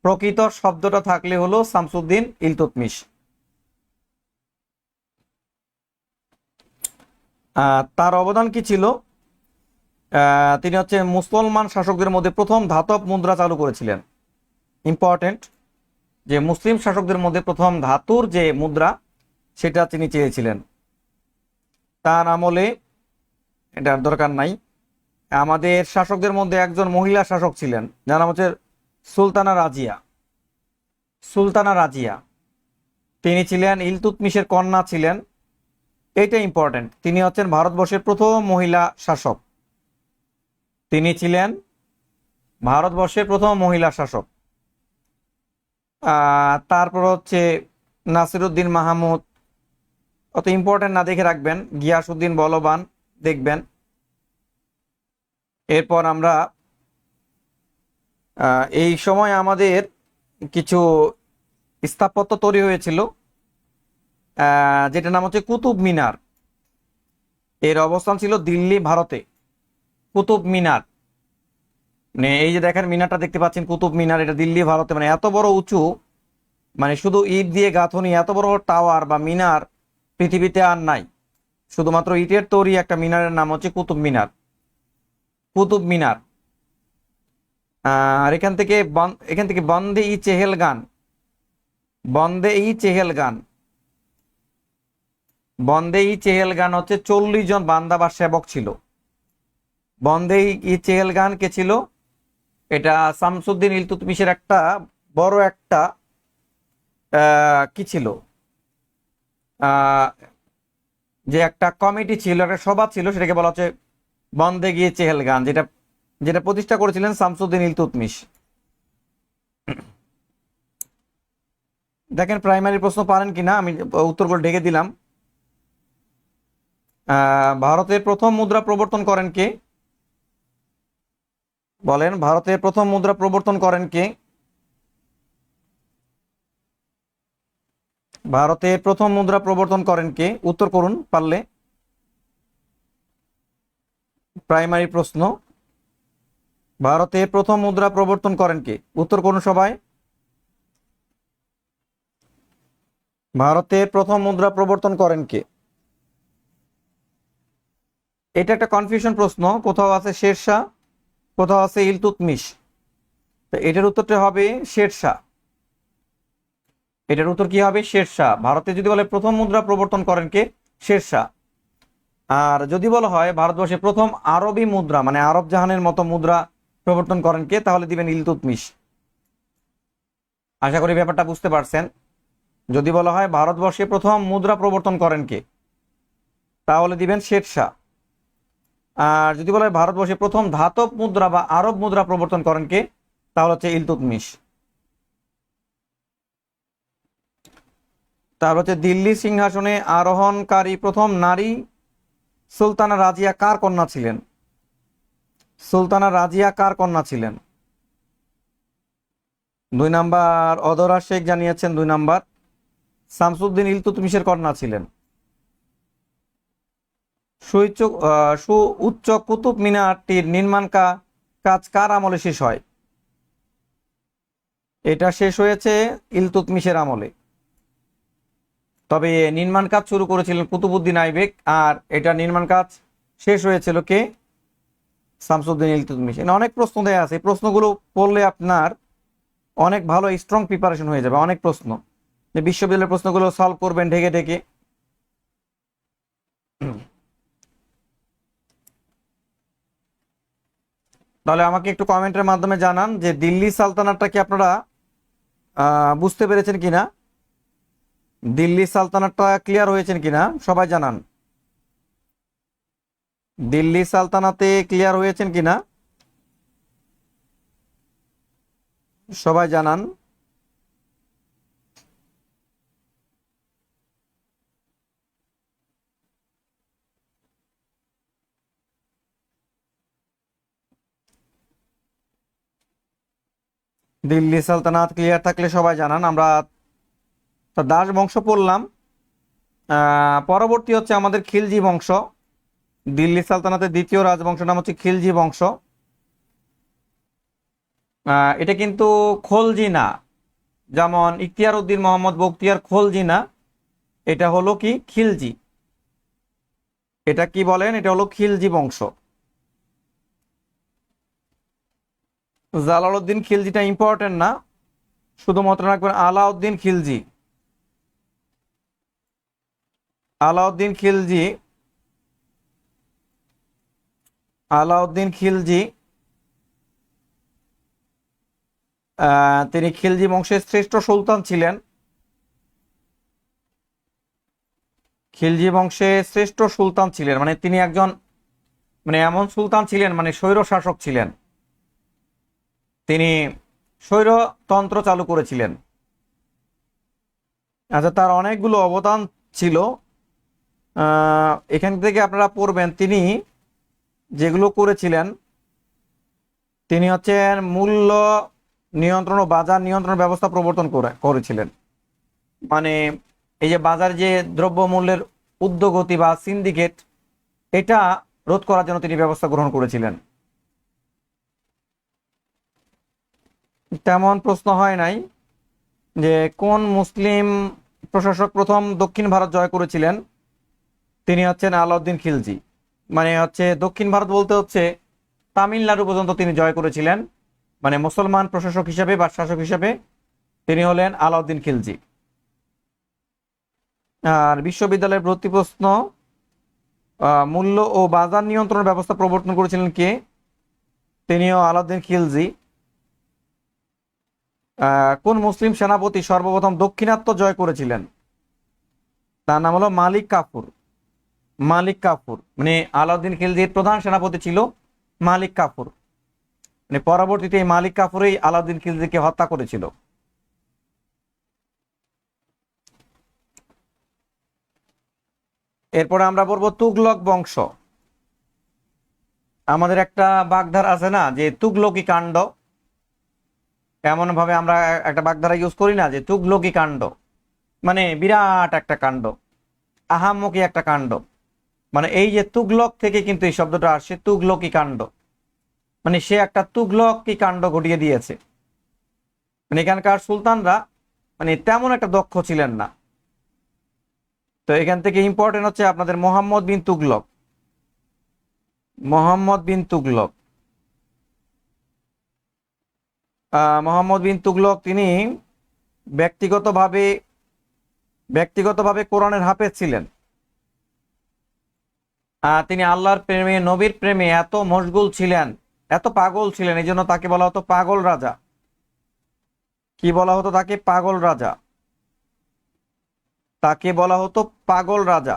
প্রকৃত শব্দটা থাকলে হলো শামসুদ্দিন ইলতুৎমিশ। তার অবদান কি ছিল? তিনি হচ্ছে মুসলমান শাসকদের মধ্যে প্রথম ধাতব মুদ্রা চালু করেছিলেন। ইম্পর্টেন্ট, যে মুসলিম শাসকদের মধ্যে প্রথম ধাতুর যে মুদ্রা সেটা তিনি চেয়েছিলেন। তার আমলে, এটার দরকার নাই, আমাদের শাসকদের মধ্যে একজন মহিলা শাসক ছিলেন, যার নাম হচ্ছে সুলতানা রাজিয়া। সুলতানা রাজিয়া, তিনি ছিলেন ইলতুৎমিশের কন্যা ছিলেন। এটা ইম্পর্টেন্ট, তিনি হচ্ছেন ভারতবর্ষের প্রথম মহিলা শাসক। তিনি ছিলেন ভারতবর্ষের প্রথম মহিলা শাসক। তারপর হচ্ছে নাসিরউদ্দিন মাহমুদ, অত ইম্পর্টেন্ট না, দেখে রাখবেন। গিয়াসউদ্দিন বলবান দেখবেন। এরপর আমরা এই সময় আমাদের কিছু স্থাপত্য তৈরি হয়েছিল, যেটা নাম হচ্ছে কুতুব মিনার। এর অবস্থান ছিল দিল্লি, ভারতে। কুতুব মিনার, মানে এই যে দেখেন মিনারটা দেখতে পাচ্ছেন, কুতুব মিনার, এটা দিল্লি, ভারতে। মানে এত বড় উঁচু, মানে শুধু ইট দিয়ে গাঁথনি, এত বড় টাওয়ার বা মিনার পৃথিবীতে আর নাই। শুধুমাত্র ইটের তৈরি একটা মিনারের নাম হচ্ছে কুতুব মিনার। কুতুব মিনার। আর এখান থেকে বন্দে ই চেহেল গান, বন্দে ই চেহেল গান, বন্দে ই চেহেল গান হচ্ছে 40 জন বান্দা বা সেবক ছিল। বন্দে ই চেহেল গান কে ছিল? এটা শামসুদ্দিন ইলতুৎমিশের একটা বড় একটা কি ছিল, যে একটা কমিটি ছিল, একটা সভা ছিল, সেটাকে বলা হচ্ছে বন্দে গিয়ে চেহেল গান, যেটা যেটা প্রতিষ্ঠা করেছিলেন শামসুদ্দিন ইলতুৎমিশ। দেখেন প্রাইমারি প্রশ্ন পারেন কিনা, আমি উত্তরগুলো ঢেকে দিলাম। ভারতের প্রথম মুদ্রা প্রবর্তন করেন কে? বলেন, ভারতের প্রথম মুদ্রা প্রবর্তন করেন কে? ভারতের প্রথম মুদ্রা প্রবর্তন করেন কে? উত্তর করুন পারলে। প্রাইমারি প্রশ্ন, ভারতের প্রথম মুদ্রা প্রবর্তন করেন কে? উত্তর করুন সবাই। ভারতের প্রথম মুদ্রা প্রবর্তন করেন কে? এটা একটা কনফিউশন প্রশ্ন, কোথাও আছে শেরশাহ, কোথাও আছে ইলতুৎমিশ। তো এটার উত্তরটা হবে শেরশাহ। এটার উত্তর কি হবে? শেরশাহ। ভারতে যদি বলে প্রথম মুদ্রা প্রবর্তন করেন কে? শেরশাহ। আর যদি বলা হয় ভারতবর্ষে প্রথম আরবি মুদ্রা, মানে আরব জাহানের মতো মুদ্রা প্রবর্তন করেন কে, তাহলে দিবেন ইলতুৎমিশ। আশা করি ব্যাপারটা বুঝতে পারছেন। যদি বলা হয় ভারতবর্ষে প্রথম মুদ্রা প্রবর্তন করেন কে, তাহলে দিবেন শেরশাহ। আর যদি বলা হয় ভারতবর্ষে প্রথম ধাতব মুদ্রা বা আরব মুদ্রা প্রবর্তন করেন কে, তাহলে হচ্ছে ইলতুৎমিশ। তার হচ্ছে দিল্লি সিংহাসনে আরোহণকারী প্রথম নারী সুলতানা রাজিয়া কার কন্যা ছিলেন? সুলতানা রাজিয়া কার কন্যা ছিলেন? 2 নাম্বার অধরা শেখ জানিয়েছেন। 2 নাম্বার শামসুদ্দিন ইলতুৎমিশের কন্যা ছিলেন। উচ্চ কুতুব মিনারটির নির্মাণ কাজ কার আমলে শেষ হয়? এটা শেষ হয়েছে ইলতুৎমিশের আমলে। তবে নির্মাণ কাজ শুরু করেছিলেন কুতুবউদ্দিন আইবেক, আর এটা নির্মাণ কাজ শেষ হয়েছিল কে? শামসুদ্দিন ইলতুৎমিশ। অনেক প্রশ্ন দেয়া আছে, এই প্রশ্নগুলো পড়লে আপনার অনেক ভালো স্ট্রং প্রিপারেশন হয়ে যাবে। অনেক প্রশ্ন, যে বিশ্ববিদ্যালয়ের প্রশ্নগুলো সলভ করবেন ঢেকে ঢেকে। তাহলে আমাকে একটু কমেন্টের মাধ্যমে জানান যে দিল্লি সালতানাতটা কি আপনারা বুঝতে পেরেছেন কিনা, দিল্লি সালতানাতটা ক্লিয়ার হয়েছেন কিনা সবাই জানান। দিল্লি সালতানাতে ক্লিয়ার হয়েছেন কিনা সবাই জানান। দিল্লি সালতানাত ক্লিয়ার থাকলে সবাই জানান। আমরা তো দাস বংশ পড়লাম, পরবর্তী হচ্ছে আমাদের খিলজি বংশ। দিল্লি সালতানাতের দ্বিতীয় রাজবংশ নাম হচ্ছে খিলজি বংশ। এটা কিন্তু খলজি না, যেমন ইখতিয়ার উদ্দিন মোহাম্মদ বখতিয়ার খলজি না, এটা হলো কি খিলজি। এটা কি বলেন? এটা হলো খিলজি বংশ। জালালউদ্দিন খিলজিটা ইম্পর্টেন্ট না, শুধুমাত্র রাখবেন আলাউদ্দিন খিলজি। আলাউদ্দিন খিলজি, আলাউদ্দিন খিলজি তিনি খিলজি বংশের শ্রেষ্ঠ সুলতান ছিলেন। খিলজি বংশের শ্রেষ্ঠ সুলতান ছিলেন মানে তিনি একজন এমন সুলতান ছিলেন, স্বৈর শাসক ছিলেন। তিনি স্বৈরতন্ত্র চালু করেছিলেন। আচ্ছা, তার অনেকগুলো অবদান ছিল। এখান থেকে আপনারা পড়বেন তিনি যেগুলো করেছিলেন। তিনি হচ্ছেন মূল্য নিয়ন্ত্রণ ও বাজার নিয়ন্ত্রণ ব্যবস্থা প্রবর্তন করেছিলেন। এই যে বাজার যে দ্রব্যমূল্যের ঊর্ধ্বগতি বা সিন্ডিকেট, এটা রোধ করার জন্য তিনি ব্যবস্থা গ্রহণ করেছিলেন। তেমন প্রশ্ন হয় নাই যে কোন মুসলিম প্রশাসক প্রথম দক্ষিণ ভারত জয় করেছিলেন। তিনি হচ্ছেন আলাউদ্দিন খিলজি। দক্ষিণ ভারত বলতে হচ্ছে তামিলনাড়ু পর্যন্ত তিনি জয় করেছিলেন। মুসলমান প্রশাসক হিসেবে বা শাসক হিসেবে তিনি হলেন আলাউদ্দিন খিলজি। আর বিশ্ববিদ্যালয়ের ভর্তি প্রশ্ন, মূল্য ও বাজার নিয়ন্ত্রণ ব্যবস্থা প্রবর্তন করেছিলেন কে? তিনিও আলাউদ্দিন খিলজি। কোন মুসলিম সেনাপতি সর্বপ্রথম দাক্ষিণাত্য জয় করেছিলেন? তার নাম হলো মালিক কাফুর। মালিক কাফুর আলাউদ্দিন খিলজির প্রধান সেনাপতি ছিল মালিক কাফুর। পরবর্তীতে এই মালিক কাফুরই আলাউদ্দিন খিলজিকে হত্যা করেছিল। এরপরে আমরা বলবো তুগলক বংশ। আমাদের একটা বাগধারা আছে না যে তুগলকি কাণ্ড, এমন ভাবে আমরা একটা বাগধারা ইউজ করি না যে তুগলকি কাণ্ড, বিরাট একটা কাণ্ড, আহাম্মকি একটা কাণ্ড। এই যে তুগলক থেকে কিন্তু এই শব্দটা আসছে, তুগলকি কাণ্ড, সে একটা তুগলকি কাণ্ড ঘটিয়ে দিয়েছে। এখানকার সুলতানরা তেমন একটা দক্ষ ছিলেন না। তো এখান থেকে ইম্পর্টেন্ট হচ্ছে আপনাদের মোহাম্মদ বিন তুগলক। মোহাম্মদ বিন তুগলক, মোহাম্মদ বিন তুগলক তিনি ব্যক্তিগতভাবে কোরআনের হাফেজ ছিলেন। তিনি আল্লাহর প্রেমে, নবীর প্রেমে এত মশগুল ছিলেন, এত পাগল ছিলেন, এই জন্য তাকে বলা হতো পাগল রাজা। কি বলা হতো তাকে? পাগল রাজা। তাকে বলা হতো পাগল রাজা।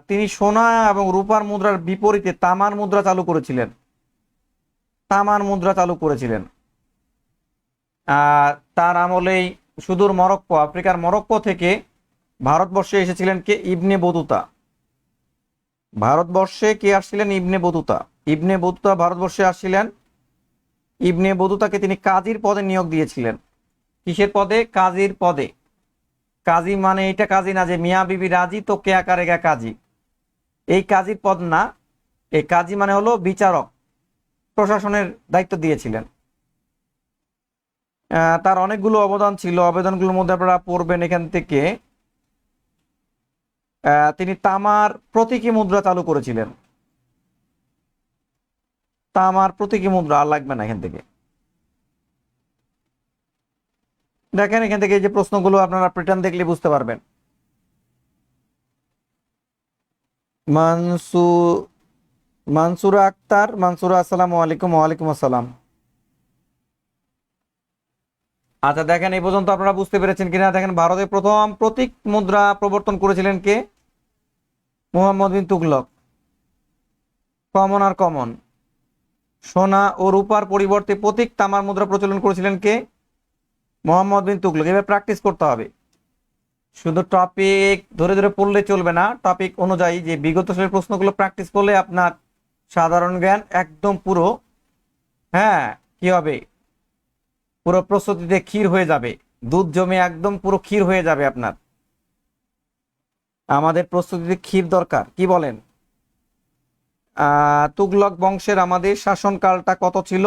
তিনি সোনা এবং রূপার মুদ্রার বিপরীতে তামার মুদ্রা চালু করেছিলেন। তামার মুদ্রা চালু করেছিলেন। তার আমলেই সুদূর মরক্কো, আফ্রিকার মরক্কো থেকে ভারতবর্ষে এসেছিলেন কে? Ibn Battuta. ভারতবর্ষে কে আসছিলেন? Ibn Battuta. ইবনে বতুতা ভারতবর্ষে আসছিলেন। ইবনে বতুতাকে তিনি কাজীর পদে নিয়োগ দিয়েছিলেন। কিসের পদে? কাজীর পদে। কাজী এটা কাজী না যে মিয়া বিবি রাজি তো কে আকারেগা কাজী। এই কাজীর পদ না, এই কাজী মানে হলো বিচারক, প্রশাসনের দায়িত্ব দিয়েছিলেন। তার অনেকগুলো অবদান ছিল, অবদানগুলোর মধ্যে আপনারা পড়বেন এখান থেকে। তিনি তামার প্রতীকী মুদ্রা চালু করেছিলেন। তামার প্রতীকী মুদ্রা আর লাগবে না এখান থেকে। দেখেন এখান থেকে এই যে প্রশ্নগুলো আপনারা প্যাটার্ন দেখলে বুঝতে পারবেন। মানসু মানসুরা আক্তার, মানসুরা, আসসালামু আলাইকুম। ওয়ালাইকুম আসসালাম। আচ্ছা দেখেন এই পর্যন্ত আপনারা বুঝতে পেরেছেন কিনা। দেখেন ভারতের প্রথম প্রতীক মুদ্রা প্রবর্তন করেছিলেন কে? মুহাম্মদ বিন তুগলক। কমন আর কমন, সোনা ও রূপার পরিবর্তে প্রতীক তামার মুদ্রা প্রচলন করেছিলেন কে? মোহাম্মদ বিন তুগলক। এবার প্র্যাকটিস করতে হবে, শুধু টপিক ধরে ধরে পড়লে চলবে না, টপিক অনুযায়ী যে বিগত সালের প্রশ্নগুলো প্র্যাকটিস করলে আপনার সাধারণ জ্ঞান একদম পুরো, হ্যাঁ কি হবে, পুরো প্রস্তুতিতে ক্ষীর হয়ে যাবে, দুধ জমে একদম পুরো ক্ষীর হয়ে যাবে আপনার। আমাদের প্রস্তুতিতে ক্ষীর দরকার, কি বলেন? তুগলক বংশের আমাদের শাসনকালটা কত ছিল?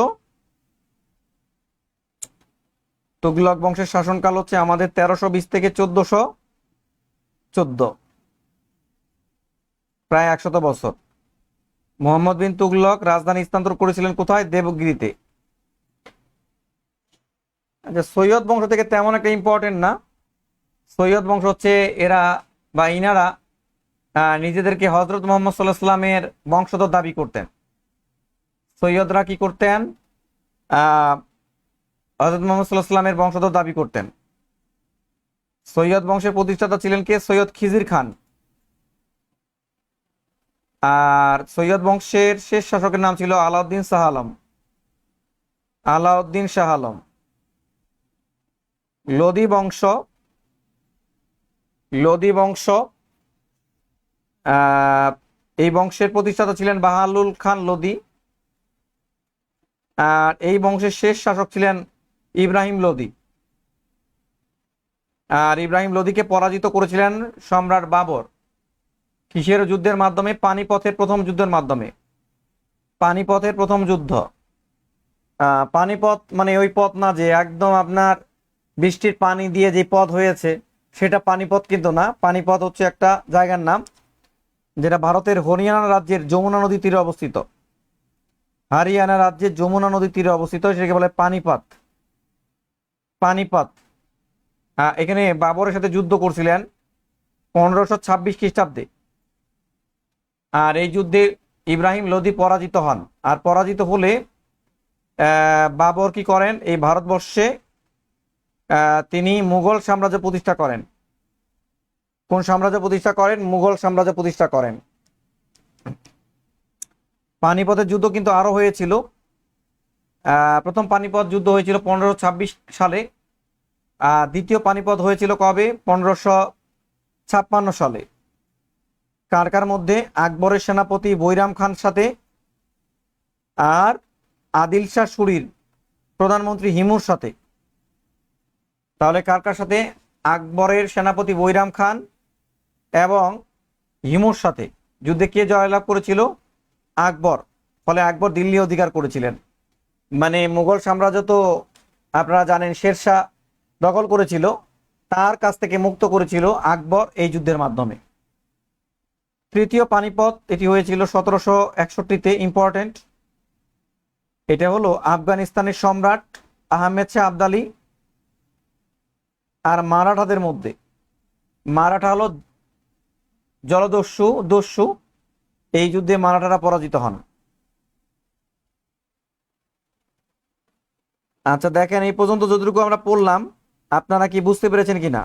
তুগলক বংশের শাসনকাল হচ্ছে আমাদের 1320 থেকে 1414, প্রায় 100 বছর। মোহাম্মদ বিন তুগলক রাজধানী স্থানান্তর করেছিলেন কোথায়? দেবগিরিতে। আচ্ছা সৈয়দ বংশ থেকে তেমন একটা ইম্পর্টেন্ট না। সৈয়দ বংশ হচ্ছে এরা বা ইনারা নিজেদেরকে হজরত মোহাম্মদ সাল্লাহ সাল্লামের বংশধর দাবি করতেন। সৈয়দরা কি করতেন? হজরত মোহাম্মদ সাল্লাহ সাল্লামের বংশধর দাবি করতেন। সৈয়দ বংশের প্রতিষ্ঠাতা ছিলেন কে? সৈয়দ খিজির খান। আর সৈয়দ বংশের শেষ শাসকের নাম ছিল আলাউদ্দিন শাহ আলম। আলাউদ্দিন শাহ আলম। লোদি বংশ, লোদি বংশ, এই বংশের প্রতিষ্ঠাতা ছিলেন বাহালুল খান লোদি। আর এই বংশের শেষ শাসক ছিলেন ইব্রাহিম লোদি। আর ইব্রাহিম লোদিকে পরাজিত করেছিলেন সম্রাট বাবর। কিসের যুদ্ধের মাধ্যমে? পানিপথের প্রথম যুদ্ধের মাধ্যমে। পানিপথের প্রথম যুদ্ধ। পানিপথ মানে ওই পথ না যে একদম আপনার বৃষ্টির পানি দিয়ে যে পথ হয়েছে সেটা পানিপথ কিন্তু না। পানিপথ হচ্ছে একটা জায়গার নাম যেটা ভারতের হরিয়ানা রাজ্যের যমুনা নদীর তীরে অবস্থিত। হরিয়ানা রাজ্যের যমুনা নদীর তীরে অবস্থিত, সেটাকে বলে পানিপথ। পানিপথ। এখানে বাবরের সাথে যুদ্ধ করছিলেন 1526 খ্রিস্টাব্দে। আর এই যুদ্ধে ইব্রাহিম লোদি পরাজিত হন। আর পরাজিত হলে বাবর কি করেন? এই ভারতবর্ষে তিনি মুঘল সাম্রাজ্য প্রতিষ্ঠা করেন। কোন সাম্রাজ্য প্রতিষ্ঠা করেন? মুঘল সাম্রাজ্য প্রতিষ্ঠা করেন। পানিপথের যুদ্ধ কিন্তু আরো হয়েছিল। প্রথম পানিপথ যুদ্ধ হয়েছিল 1526 সালে। দ্বিতীয় পানিপথ হয়েছিল কবে? 1556 সালে। কার কার মধ্যে? আকবরের সেনাপতি বৈরাম খান সাথে আর আদিল শাহ সুরির প্রধানমন্ত্রী হিমুর সাথে। তাহলে কার কার সাথে? আকবরের সেনাপতি বৈরাম খান এবং হিমুর সাথে যুদ্ধে কে জয়লাভ করেছিল? আকবর। ফলে আকবর দিল্লি অধিকার করেছিলেন। মানে মুঘল সাম্রাজ্য তো আপনারা জানেন শেরশাহ দখল করেছিল, তার কাছ থেকে মুক্ত করেছিল আকবর এই যুদ্ধের মাধ্যমে। তৃতীয় পানিপথ এটি হয়েছিল 1761-তে। ইম্পর্টেন্ট, এটা হলো আফগানিস্তানের সম্রাট আহমেদ শাহ আবদালি আর মারাঠাদের মধ্যে। মারাঠা হলো জলদস্যু। এই যুদ্ধে মারাঠারা পরাজিত হন। আচ্ছা দেখেন এই পর্যন্ত যতটুকু আমরা পড়লাম আপনারা কি বুঝতে পেরেছেন কিনা?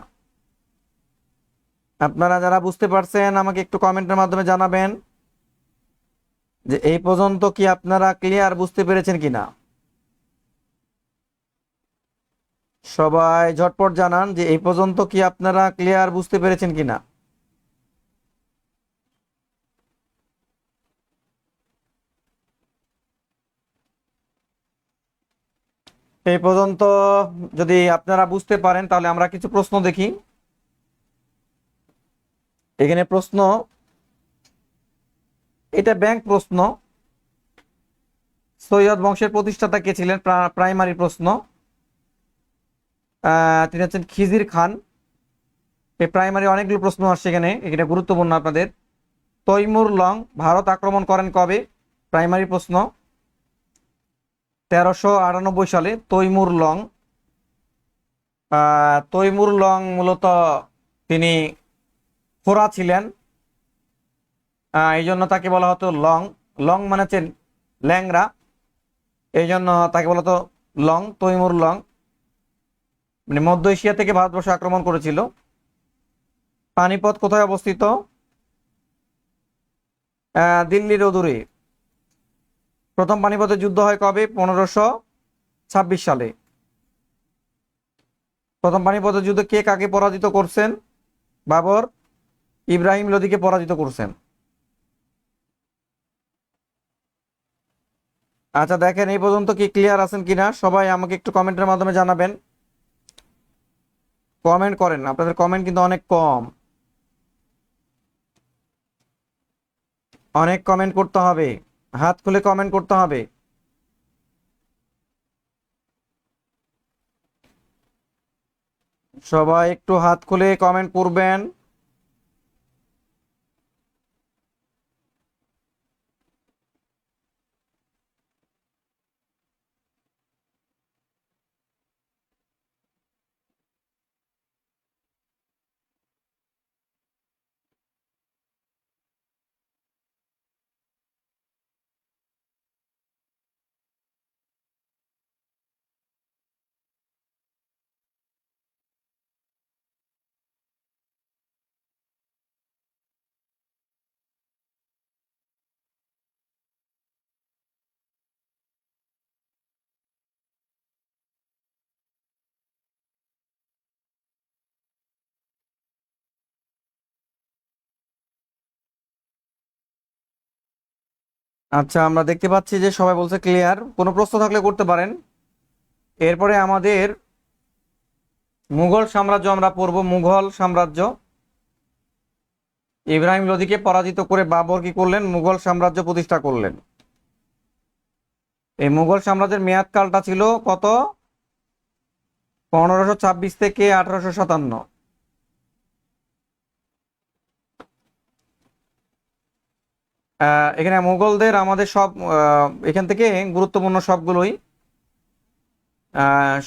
আপনারা যারা বুঝতে পারছেন আমাকে একটু কমেন্টের মাধ্যমে জানাবেন যে এই পর্যন্ত কি আপনারা ক্লিয়ার বুঝতে পেরেছেন কিনা। সবাই ঝটপট জানান যে এই পর্যন্ত কি আপনারা ক্লিয়ার বুঝতে পেরেছেন কিনা। এই পর্যন্ত যদি আপনারা বুঝতে পারেন তাহলে আমরা কিছু প্রশ্ন দেখি। এখানে প্রশ্ন এটা ব্যাংক প্রশ্ন। সৈয়দ বংশের প্রতিষ্ঠাতা কে ছিলেন? প্রাইমারি প্রশ্ন। তিনি হচ্ছেন খিজির খান। এই প্রাইমারি অনেকগুলো প্রশ্ন আসছে এখানে, এটা গুরুত্বপূর্ণ আপনাদের। তৈমুর লং ভারত আক্রমণ করেন কবে? প্রাইমারি প্রশ্ন। 1398 সালে তৈমুর লং। তৈমুর লং মূলত তিনি খোরা ছিলেন, এই জন্য তাকে বলা হতো লং। লং মানে হচ্ছে ল্যাংরা, এই জন্য তাকে বলা হতো লং, তৈমুর লং। মানে মধ্য এশিয়া থেকে ভারতবর্ষে আক্রমণ করেছিল। পানিপথ কোথায় অবস্থিত? দিল্লির অদূরে। প্রথম পানিপথের যুদ্ধ হয় কবে? 1526 সালে। প্রথম পানিপথের যুদ্ধে কে কাকে পরাজিত করছেন? বাবর ইব্রাহিম লোদিকে পরাজিত করছেন। আচ্ছা দেখেন এই পর্যন্ত কি ক্লিয়ার আছেন কিনা সবাই আমাকে একটু কমেন্টের মাধ্যমে জানাবেন। কমেন্ট করেন, আপনাদের কমেন্ট কিন্তু অনেক কম। অনেক কমেন্ট করতে হবে, হাত খুলে কমেন্ট করতে হবে। সবাই একটু হাত খুলে কমেন্ট করবেন। আচ্ছা আমরা দেখতে পাচ্ছি যে সবাই বলছে ক্লিয়ার। কোনো প্রশ্ন থাকলে করতে পারেন। এরপরে আমাদের মুঘল সাম্রাজ্য আমরা পড়ব। মুঘল সাম্রাজ্য। ইব্রাহিম লোদিকে পরাজিত করে বাবর কি করলেন? মুঘল সাম্রাজ্য প্রতিষ্ঠা করলেন। এই মুঘল সাম্রাজ্যের মেয়াদকালটা ছিল কত? 1526 থেকে 1857। এখানে মুঘলদের আমাদের সব এখান থেকে গুরুত্বপূর্ণ সবগুলোই,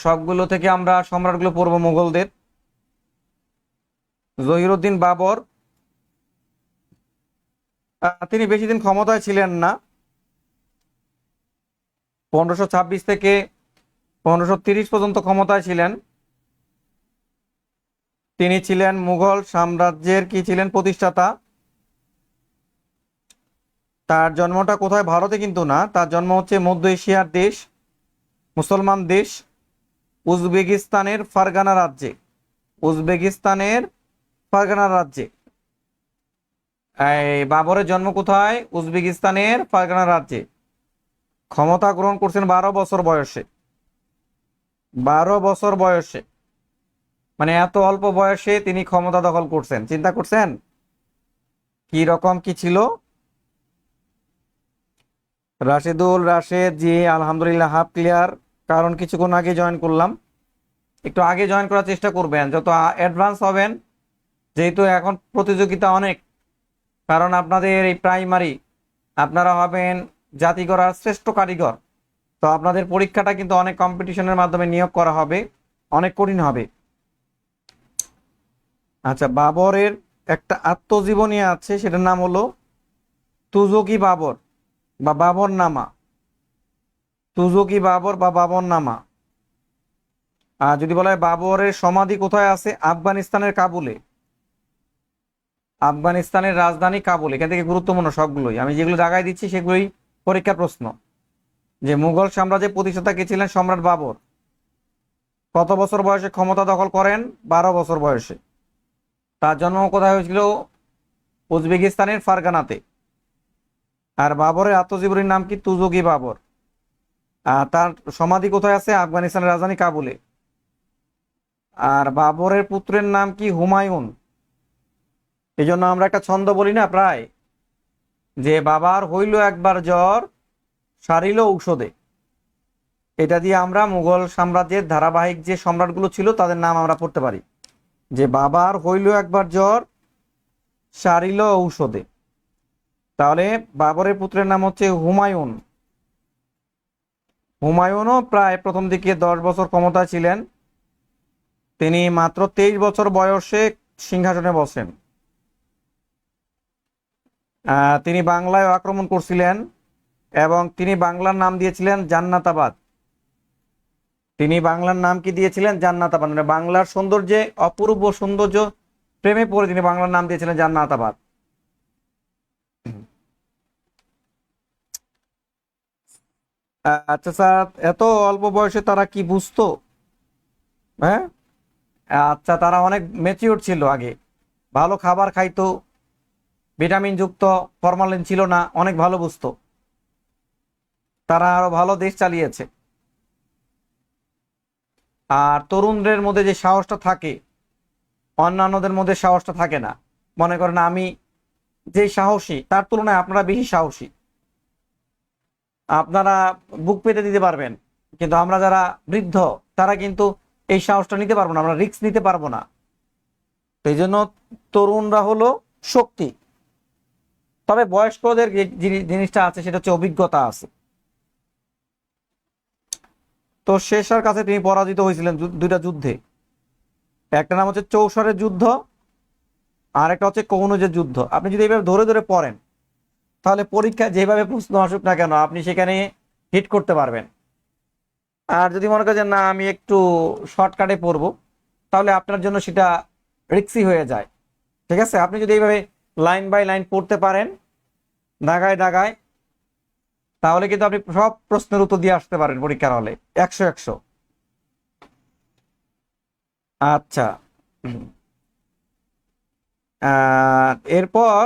সবগুলো থেকে আমরা সম্রাটগুলো পড়ব মুঘলদের। জহিরুদ্দিন বাবর, তিনি বেশি দিন ক্ষমতায় ছিলেন না। 1526 থেকে 1530 পর্যন্ত ক্ষমতায় ছিলেন। তিনি ছিলেন মুঘল সাম্রাজ্যের কি ছিলেন? প্রতিষ্ঠাতা। তার জন্মটা কোথায়? ভারতে কিন্তু না, তার জন্ম হচ্ছে মধ্য এশিয়ার দেশ, মুসলমান দেশ, উজবেকিস্তানের ফারগানা রাজ্যে। উজবেকিস্তানের ফারগানা রাজ্যে। এই বাবরের জন্ম কোথায়? উজবেকিস্তানের ফারগানা রাজ্যে। ক্ষমতা গ্রহণ করছেন 12 বছর বয়সে। 12 বছর বয়সে, মানে এত অল্প বয়সে তিনি ক্ষমতা দখল করছেন। চিন্তা করছেন কি রকম কি ছিল? রাশেদুল রাশেদ জি আলহামদুলিল্লাহ, হাফ ক্লিয়ার। কারণ কিছুক্ষণ আগে জয়েন করলাম। একটু আগে জয়েন করার চেষ্টা করবেন, যত অ্যাডভান্স হবেন, যেহেতু এখন প্রতিযোগিতা অনেক। কারণ আপনাদের এই প্রাইমারি, আপনারা হবেন জাতি গড়ার শ্রেষ্ঠ কারিগর। তো আপনাদের পরীক্ষাটা কিন্তু অনেক কম্পিটিশনের মাধ্যমে নিয়োগ করা হবে, অনেক কঠিন হবে। আচ্ছা, বাবরের একটা আত্মজীবনী আছে, সেটার নাম হলো তুজুকি বাবর বা বাবর নামা। তুজুকি বাবর বা বাবর নামা। আর যদি বলা হয় বাবরের সমাধি কোথায় আছে? আফগানিস্তানের কাবুলে। আফগানিস্তানের রাজধানী কাবুল। এখান থেকে গুরুত্বপূর্ণ সবগুলোই, আমি যেগুলো জায়গায় দিচ্ছি সেগুলোই পরীক্ষার প্রশ্ন। যে মুঘল সাম্রাজ্যের প্রতিষ্ঠাতা কে ছিলেন? সম্রাট বাবর। কত বছর বয়সে ক্ষমতা দখল করেন? 12 বছর বয়সে। তার জন্ম কোথায় হয়েছিল? উজবেকিস্তানের ফারগানাতে। আর বাবরের আত্মজীবনীর নাম কি? তুজুকি বাবর। আর তার সমাধি কোথায় আছে? আফগানিস্তানের রাজধানী কাবুলে। আর বাবরের পুত্রের নাম কি? হুমায়ুন। এই জন্য আমরা একটা ছন্দ বলি না প্রায়, যে বাবার হইল একবার জ্বর, সারিল ঔষধে। এটা দিয়ে আমরা মুঘল সাম্রাজ্যের ধারাবাহিক যে সম্রাটগুলো ছিল তাদের নাম আমরা পড়তে পারি, যে বাবার হইল একবার জ্বর, সারিল ঔষধে। তাহলে বাবরের পুত্রের নাম হচ্ছে হুমায়ুন। হুমায়ুনও প্রায় প্রথম দিকে 10 বছর ক্ষমতায় ছিলেন। তিনি মাত্র 23 বছর বয়সে সিংহাসনে বসেন। তিনি বাংলায় আক্রমণ করছিলেন এবং তিনি বাংলার নাম দিয়েছিলেন জান্নাতাবাদ। তিনি বাংলার নাম কি দিয়েছিলেন? জান্নাতাবাদ। মানে বাংলার সৌন্দর্যে, অপূর্ব সৌন্দর্য প্রেমে পড়ে তিনি বাংলার নাম দিয়েছিলেন জান্নাতাবাদ। আচ্ছা স্যার, এত অল্প বয়সে তারা কি বুঝতো? হ্যাঁ, আচ্ছা, তারা অনেক ম্যাচিওর ছিল আগে, ভালো খাবার খাইতো, ভিটামিন যুক্ত, ফরমালিন ছিল না, অনেক ভালো বুঝতো। তারা আরো ভালো দেশ চালিয়েছে। আর তরুণদের মধ্যে যে সাহসটা থাকে, অন্যান্যদের মধ্যে সাহসটা থাকে না। মনে করেন আমি যে সাহসী, তার তুলনায় আপনারা বেশি সাহসী, আপনারা বুক পেতে দিতে পারবেন। কিন্তু আমরা যারা বৃদ্ধ, তারা কিন্তু এই সাহসটা নিতে পারবো না, আমরা রিস্ক নিতে পারবো না। তো এই জন্য তরুণরা হলো শক্তি। তবে বয়স্কদের যে জিনিসটা আছে সেটা হচ্ছে অভিজ্ঞতা আছে। তো শেরশাহর কাছে তিনি পরাজিত হয়েছিলেন দুইটা যুদ্ধে। একটা নাম হচ্ছে চৌসারের যুদ্ধ, আর একটা হচ্ছে কনৌজের যুদ্ধ। আপনি যদি এইভাবে ধরে ধরে পড়েন, তাহলে পরীক্ষা যেভাবে প্রশ্ন আসুক না কেন আপনি সেখানে হিট করতে পারবেন। আর যদি মনে করেন না আমি একটু শর্টকাটে পড়বো, তাহলে আপনার জন্য সেটা রিক্সি হয়ে যায়। ঠিক আছে, আপনি যদি এইভাবে লাইন বাই লাইন পড়তে পারেন, দাগায় দাগায়, তাহলে কিন্তু আপনি সব প্রশ্নের উত্তর দিয়ে আসতে পারেন পরীক্ষার হলে 100-100। আচ্ছা, এরপর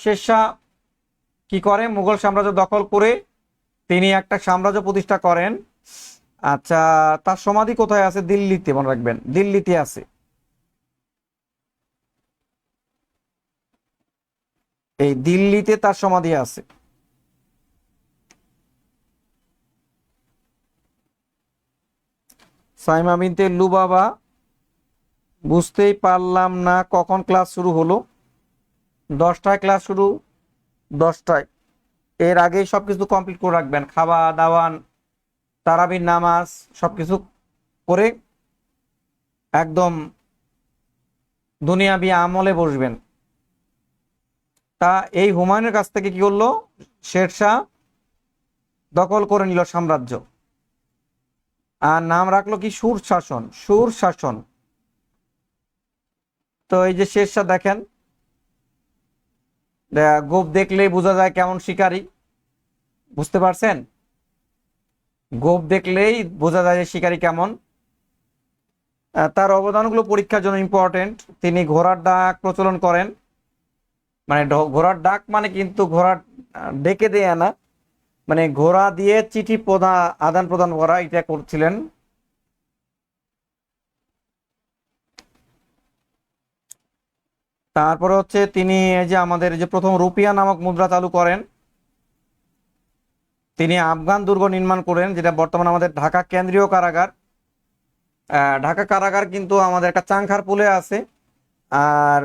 শেরশাহ কি করে? মুঘল সাম্রাজ্য দখল করে তিনি একটা সাম্রাজ্য প্রতিষ্ঠা করেন। আচ্ছা, তার সমাধি কোথায় আছে? দিল্লিতে, মনে রাখবেন, দিল্লিতে আছে। এই দিল্লিতে তার সমাধি আছে। সাইমা বিনতে লুবাবা, বুঝতেই পারলাম না কখন ক্লাস শুরু হলো। 10টায় ক্লাস শুরু, 10টায়। এর আগেই সবকিছু কমপ্লিট করে রাখবেন, খাওয়া দাওয়া, তারাবির নামাজ, সবকিছু করে একদম দুনিয়াবি আমলে বসবেন। তা এই হুমায়ুনের কাছ থেকে কি করলো? শেরশাহ দখল করে নিল সাম্রাজ্য, আর নাম রাখলো কি? সুর শাসন, সুর শাসন। তো এই যে শেরশাহ দেখেন, গোপ দেখলেই বোঝা যায় কেমন শিকারী, বুঝতে পারছেন? গোপ দেখলেই বোঝা যায় যে শিকারী কেমন। তার অবদানগুলো পরীক্ষার জন্য ইম্পর্টেন্ট। তিনি ঘোড়ার ডাক প্রচলন করেন। মানে ঘোড়ার ডাক মানে কিন্তু ঘোড়া ডেকে দেয়া না, মানে ঘোড়া দিয়ে চিঠি আদান প্রদান করা, এটা করছিলেন। তারপরে হচ্ছে তিনি এই যে আমাদের যে প্রথম রুপিয়া নামক মুদ্রা চালু করেন। তিনি আফগান দুর্গ নির্মাণ করেন, যেটা বর্তমানে আমাদের ঢাকা কেন্দ্রীয় কারাগার। ঢাকা কারাগার কিন্তু আমাদের একটা চাংখারপুলে আছে। আর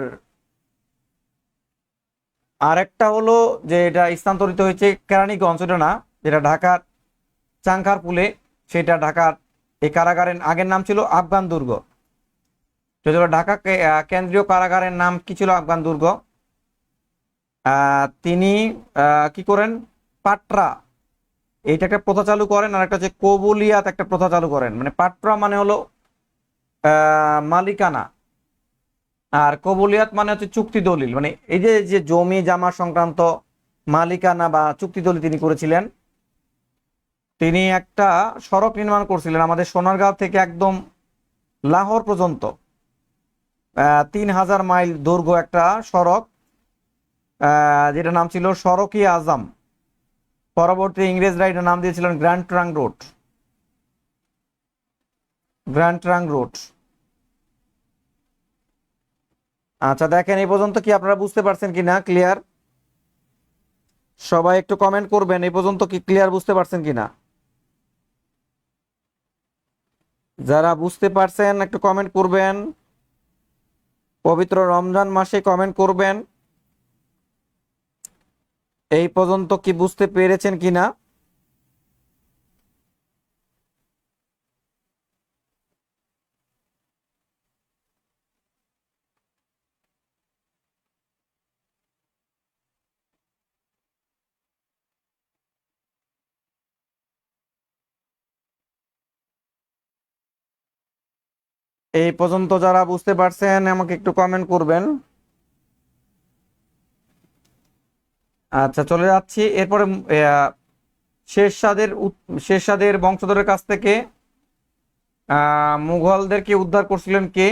আরেকটা হলো যে এটা স্থানান্তরিত হয়েছে কেরানীগঞ্জ, এটা না, যেটা ঢাকার চাংখারপুলে, সেটা ঢাকার এই কারাগারের আগের নাম ছিল আফগান দুর্গ। তো ঢাকা কেন্দ্রীয় কারাগারের নাম কি ছিল? আফগান দুর্গ। তিনি কি করেন? পাটরা, এইটা একটা প্রথা চালু করেন। আর একটা হচ্ছে কবুলিয়াত, একটা প্রথা চালু করেন। মানে পাটরা মানে হলো মালিকানা, আর কবুলিয়াত মানে হচ্ছে চুক্তি দলিল। মানে এই যে যে জমি জামা সংক্রান্ত মালিকানা বা চুক্তি দলিল তিনি করেছিলেন। তিনি একটা সড়ক নির্মাণ করছিলেন আমাদের সোনারগাঁও থেকে একদম লাহোর পর্যন্ত, 3000 মাইল দৈর্ঘ্য একটা সড়ক, যেটা নাম ছিল সড়ক-ই আজম। পরবর্তী ইংরেজরা এটার নাম দিয়েছিলেন grand trunk road, grand trunk road. আচ্ছা দেখেন, এই পর্যন্ত কি আপনারা বুঝতে পারছেন কিনা? ক্লিয়ার? সবাই একটু কমেন্ট করবেন এই পর্যন্ত কি ক্লিয়ার বুঝতে পারছেন কিনা। যারা বুঝতে পারছেন একটু কমেন্ট করবেন, পবিত্র রমজান মাসে কমেন্ট করবেন এই পর্যন্ত কি বুঝতে পেরেছেন কিনা। এই পর্যন্ত যারা বুঝতে পারছেন আমাকে একটু কমেন্ট করবেন। আচ্ছা, চলে যাচ্ছি এরপরে। শেরশাদের শেরশাদের বংশধরের কাছ থেকে মুঘলদেরকে উদ্ধার করছিলেন কে?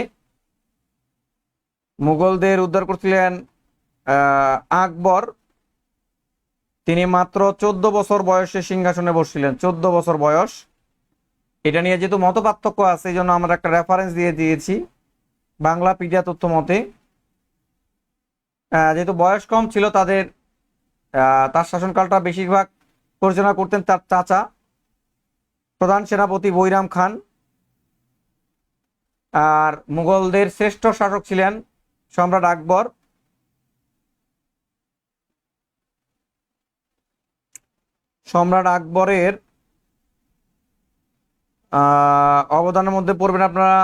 মুঘলদের উদ্ধার করছিলেন আকবর। তিনি মাত্র 14 বছর বয়সে সিংহাসনে বসছিলেন, 14 বছর বয়স। এটা নিয়ে যেহেতু মত পার্থক্য আছে এই জন্য আমরা একটা রেফারেন্স দিয়ে দিয়েছি বাংলা পিডিয়া তথ্য মতে। যেহেতু বয়স কম ছিল তাদের, তার শাসনকালটা বেশিরভাগ পরিচালনা করতেন তার চাচা প্রধান সেনাপতি বৈরাম খান। আর মুঘলদের শ্রেষ্ঠ শাসক ছিলেন সম্রাট আকবর। সম্রাট আকবরের অবদানের মধ্যে পড়বেন আপনারা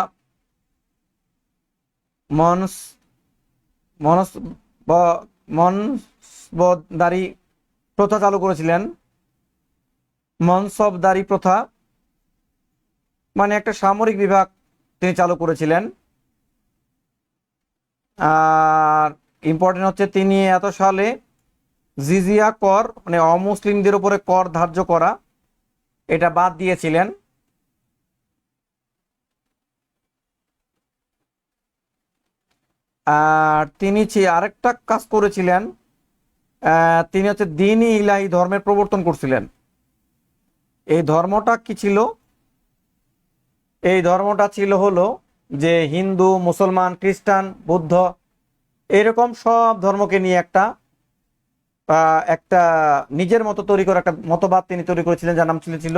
মনস মনস মনসবদারি প্রথা চালু করেছিলেন। মনসবদারি প্রথা মানে একটা সামরিক বিভাগ তিনি চালু করেছিলেন। আর ইম্পর্টেন্ট হচ্ছে তিনি এত সালে জিজিয়া কর মানে অমুসলিমদের উপরে কর ধার্য করা এটা বাদ দিয়েছিলেন। আর তিনি আরেকটা কাজ করেছিলেন, তিনি হচ্ছে দ্বীন-ই ইলাহি ধর্মের প্রবর্তন করছিলেন। এই ধর্মটা কি ছিল? এই ধর্মটা ছিল হলো যে হিন্দু, মুসলমান, খ্রিস্টান, বৌদ্ধ এরকম সব ধর্মকে নিয়ে একটা একটা নিজের মতো তৈরি করা একটা মতবাদ তিনি তৈরি করেছিলেন, যার নাম ছিল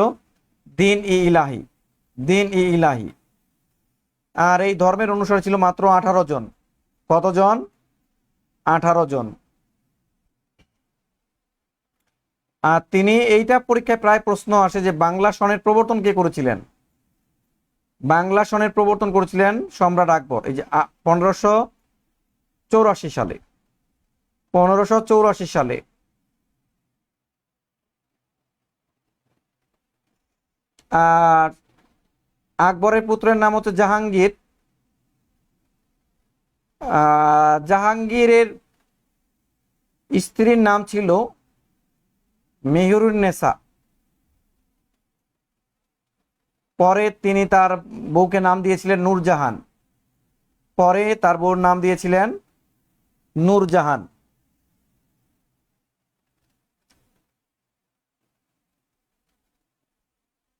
দ্বীন-ই ইলাহি। দ্বীন-ই ইলাহি। আর এই ধর্মের অনুসারী ছিল মাত্র 18 জন। কতজন? 18 জন। আর তিনি এইটা পরীক্ষায় প্রায় প্রশ্ন আসে যে বাংলা সনের প্রবর্তন কে করেছিলেন? বাংলা সনের প্রবর্তন করেছিলেন সম্রাট আকবর। এই যে 1584 সালে। 1584 সালে। আর আকবরের পুত্রের নাম হচ্ছে জাহাঙ্গীর। জাহাঙ্গীরের স্ত্রীর নাম ছিল মেহেরুন্নেসা। পরে তিনি তার বউকে নাম দিয়েছিলেন নূরজাহান। পরে তার বউর নাম দিয়েছিলেন নূরজাহান।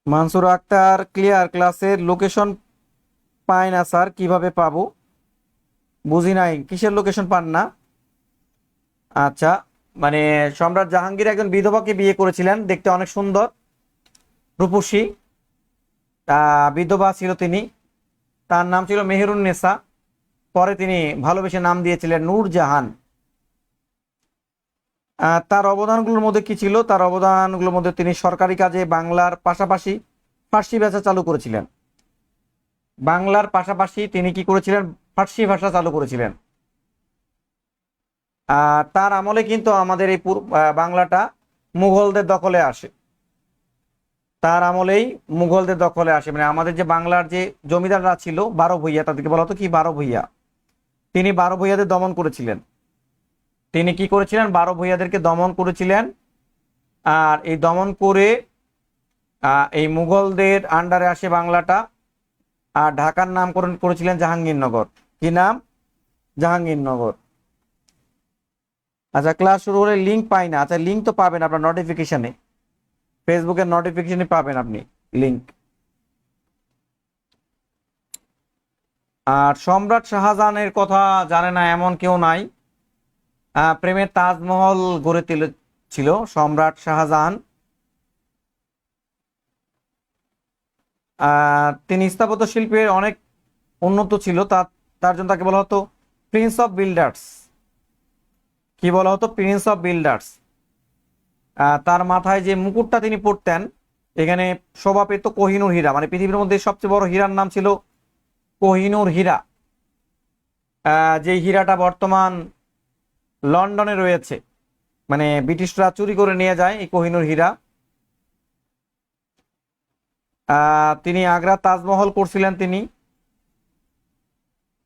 মানসুর আক্তার ক্লিয়ার, ক্লাসের লোকেশন পাই না স্যার, কিভাবে পাবো? বুঝি নাই, কিসের লোকেশন পান না? আচ্ছা, মানে সম্রাট জাহাঙ্গীর একজন বিধবাকে বিয়ে করেছিলেন, দেখতে অনেক সুন্দর রূপসী বিধবা ছিল তিনি। তার নাম ছিল মেহেরুন্নেসা। পরে তিনি ভালোবেসে নাম দিয়েছিলেন নূরজাহান। তার অবদানগুলোর মধ্যে কি ছিল? তার অবদানগুলোর মধ্যে তিনি সরকারি কাজে বাংলার পাশাপাশি ফার্সি ভাষা চালু করেছিলেন। বাংলার পাশাপাশি তিনি কি করেছিলেন? ফার্সি ভাষা চালু করেছিলেন। তার আমলে কিন্তু আমাদের এই বাংলাটা মুঘলদের দখলে আসে। তার আমলেই মুঘলদের দখলে আসে, মানে আমাদের যে বাংলার যে জমিদাররা ছিল 12 ভূঁইয়া, তাদেরকে বলা হতো কি 12 ভূঁইয়া। তিনি 12 ভূঁইয়াদের দমন করেছিলেন। তিনি কি করেছিলেন? 12 ভূঁইয়াদেরকে দমন করেছিলেন। আর এই দমন করে এই মুঘলদের আন্ডারে আসে বাংলাটা। আর ঢাকার নামকরণ করেছিলেন জাহাঙ্গীরনগর। কি নাম? জাহাঙ্গীরনগর। আচ্ছা, ক্লাস শুরু হলে লিঙ্ক পাই না। আচ্ছা, লিঙ্ক তো পাবেন আপনার নোটিফিকেশনে, ফেসবুকের নোটিফিকেশনে পাবেন আপনি লিঙ্ক। আর সম্রাট শাহজাহানের কথা জানে না এমন কেউ নাই। প্রেমের তাজমহল গড়ে ছিল সম্রাট শাহজাহান। তিনি স্থাপত্য শিল্পের অনেক উন্নত ছিল, তার তার জন্য তাকে বলা হতো প্রিন্স অফ বিল্ডার্স। কি বলা হতো? Prince of builders. তার মাথায় যে মুকুটটা তিনি পরতেন, এখানে শোভা পেত কোহিনূর হীরা, মানে পৃথিবীর মধ্যে সবচেয়ে বড় হীরার নাম ছিল কোহিনূর হীরা। যে হীরাটা বর্তমান লন্ডনে রয়েছে, মানে ব্রিটিশরা চুরি করে নিয়ে যায় এই কোহিনূর হীরা। তিনি আগ্রা তাজমহল করছিলেন, তিনি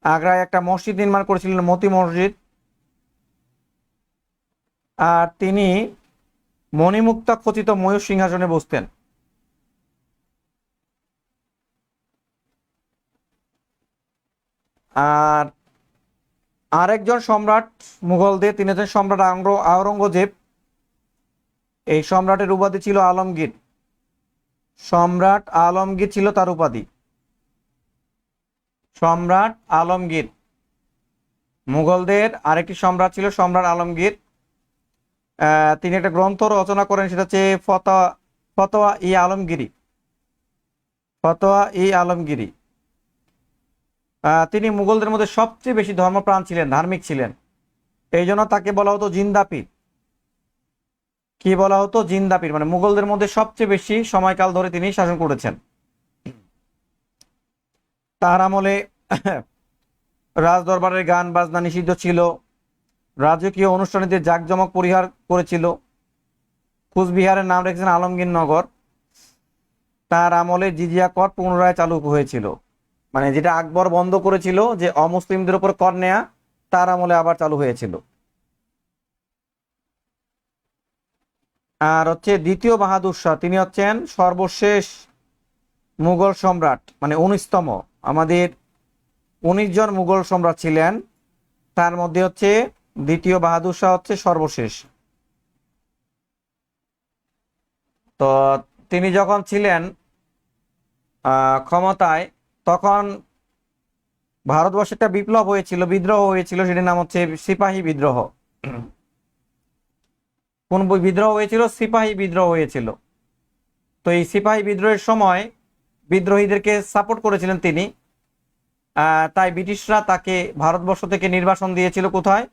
আগ্রায় একটা মসজিদ নির্মাণ করেছিলেন, মতি মসজিদ। আর তিনি মণিমুক্তা খচিত ময়ূর সিংহাসনে বসতেন। আর আরেকজন সম্রাট মুঘলদের, তিনি হচ্ছেন সম্রাট আওরঙ্গজেব। এই সম্রাটের উপাধি ছিল আলমগীর। সম্রাট আলমগীর ছিল তার উপাধি, সম্রাট আলমগীর। মুঘলদের আরেকটি সম্রাট ছিল সম্রাট আলমগীর। তিনি একটা গ্রন্থ রচনা করেন, সেটা হচ্ছে ফতোয়া ফতোয়া ই আলমগীরি। ফতোয়া ই আলমগীরি। তিনি মুঘলদের মধ্যে সবচেয়ে বেশি ধর্মপ্রাণ ছিলেন, ধার্মিক ছিলেন। এই জন্য তাকে বলা হতো জিন্দাপীর। কি বলা হতো? জিন্দাপীর। মানে মুঘলদের মধ্যে সবচেয়ে বেশি সময়কাল ধরে তিনি শাসন করেছেন। তার আমলে রাজ দরবারের গান বাজনা নিষিদ্ধ ছিল, রাজকীয় অনুষ্ঠানীদের জাঁকজমক পরিহার করেছিল। কুচবিহারের নাম রেখেছেন আলমগীর নগর। তার আমলে জিজিয়া কর পুনরায় চালু হয়েছিল, মানে যেটা আকবর বন্ধ করেছিল, যে অমুসলিমদের উপর কর নেয়া, তার আমলে আবার চালু হয়েছিল। আর হচ্ছে দ্বিতীয় বাহাদুর শাহ, তিনি হচ্ছেন সর্বশেষ মুঘল সম্রাট, মানে 19তম। আমাদের 19 জন মুঘল সম্রাট ছিলেন, তার মধ্যে হচ্ছে দ্বিতীয় বাহাদুর শাহ হচ্ছে সর্বশেষ। তো তিনি যখন ছিলেন ক্ষমতায়, তখন ভারতবর্ষে একটা বিপ্লব হয়েছিল, বিদ্রোহ হয়েছিল, সেটির নাম হচ্ছে সিপাহী বিদ্রোহ। কোন বিদ্রোহ হয়েছিল? সিপাহী বিদ্রোহ হয়েছিল। তো এই সিপাহী বিদ্রোহের সময় বিদ্রোহীদেরকে সাপোর্ট করেছিলেন তিনি। তাই ব্রিটিশরা তাকে ভারতবর্ষ থেকে নির্বাসন দিয়েছিল কোথায়?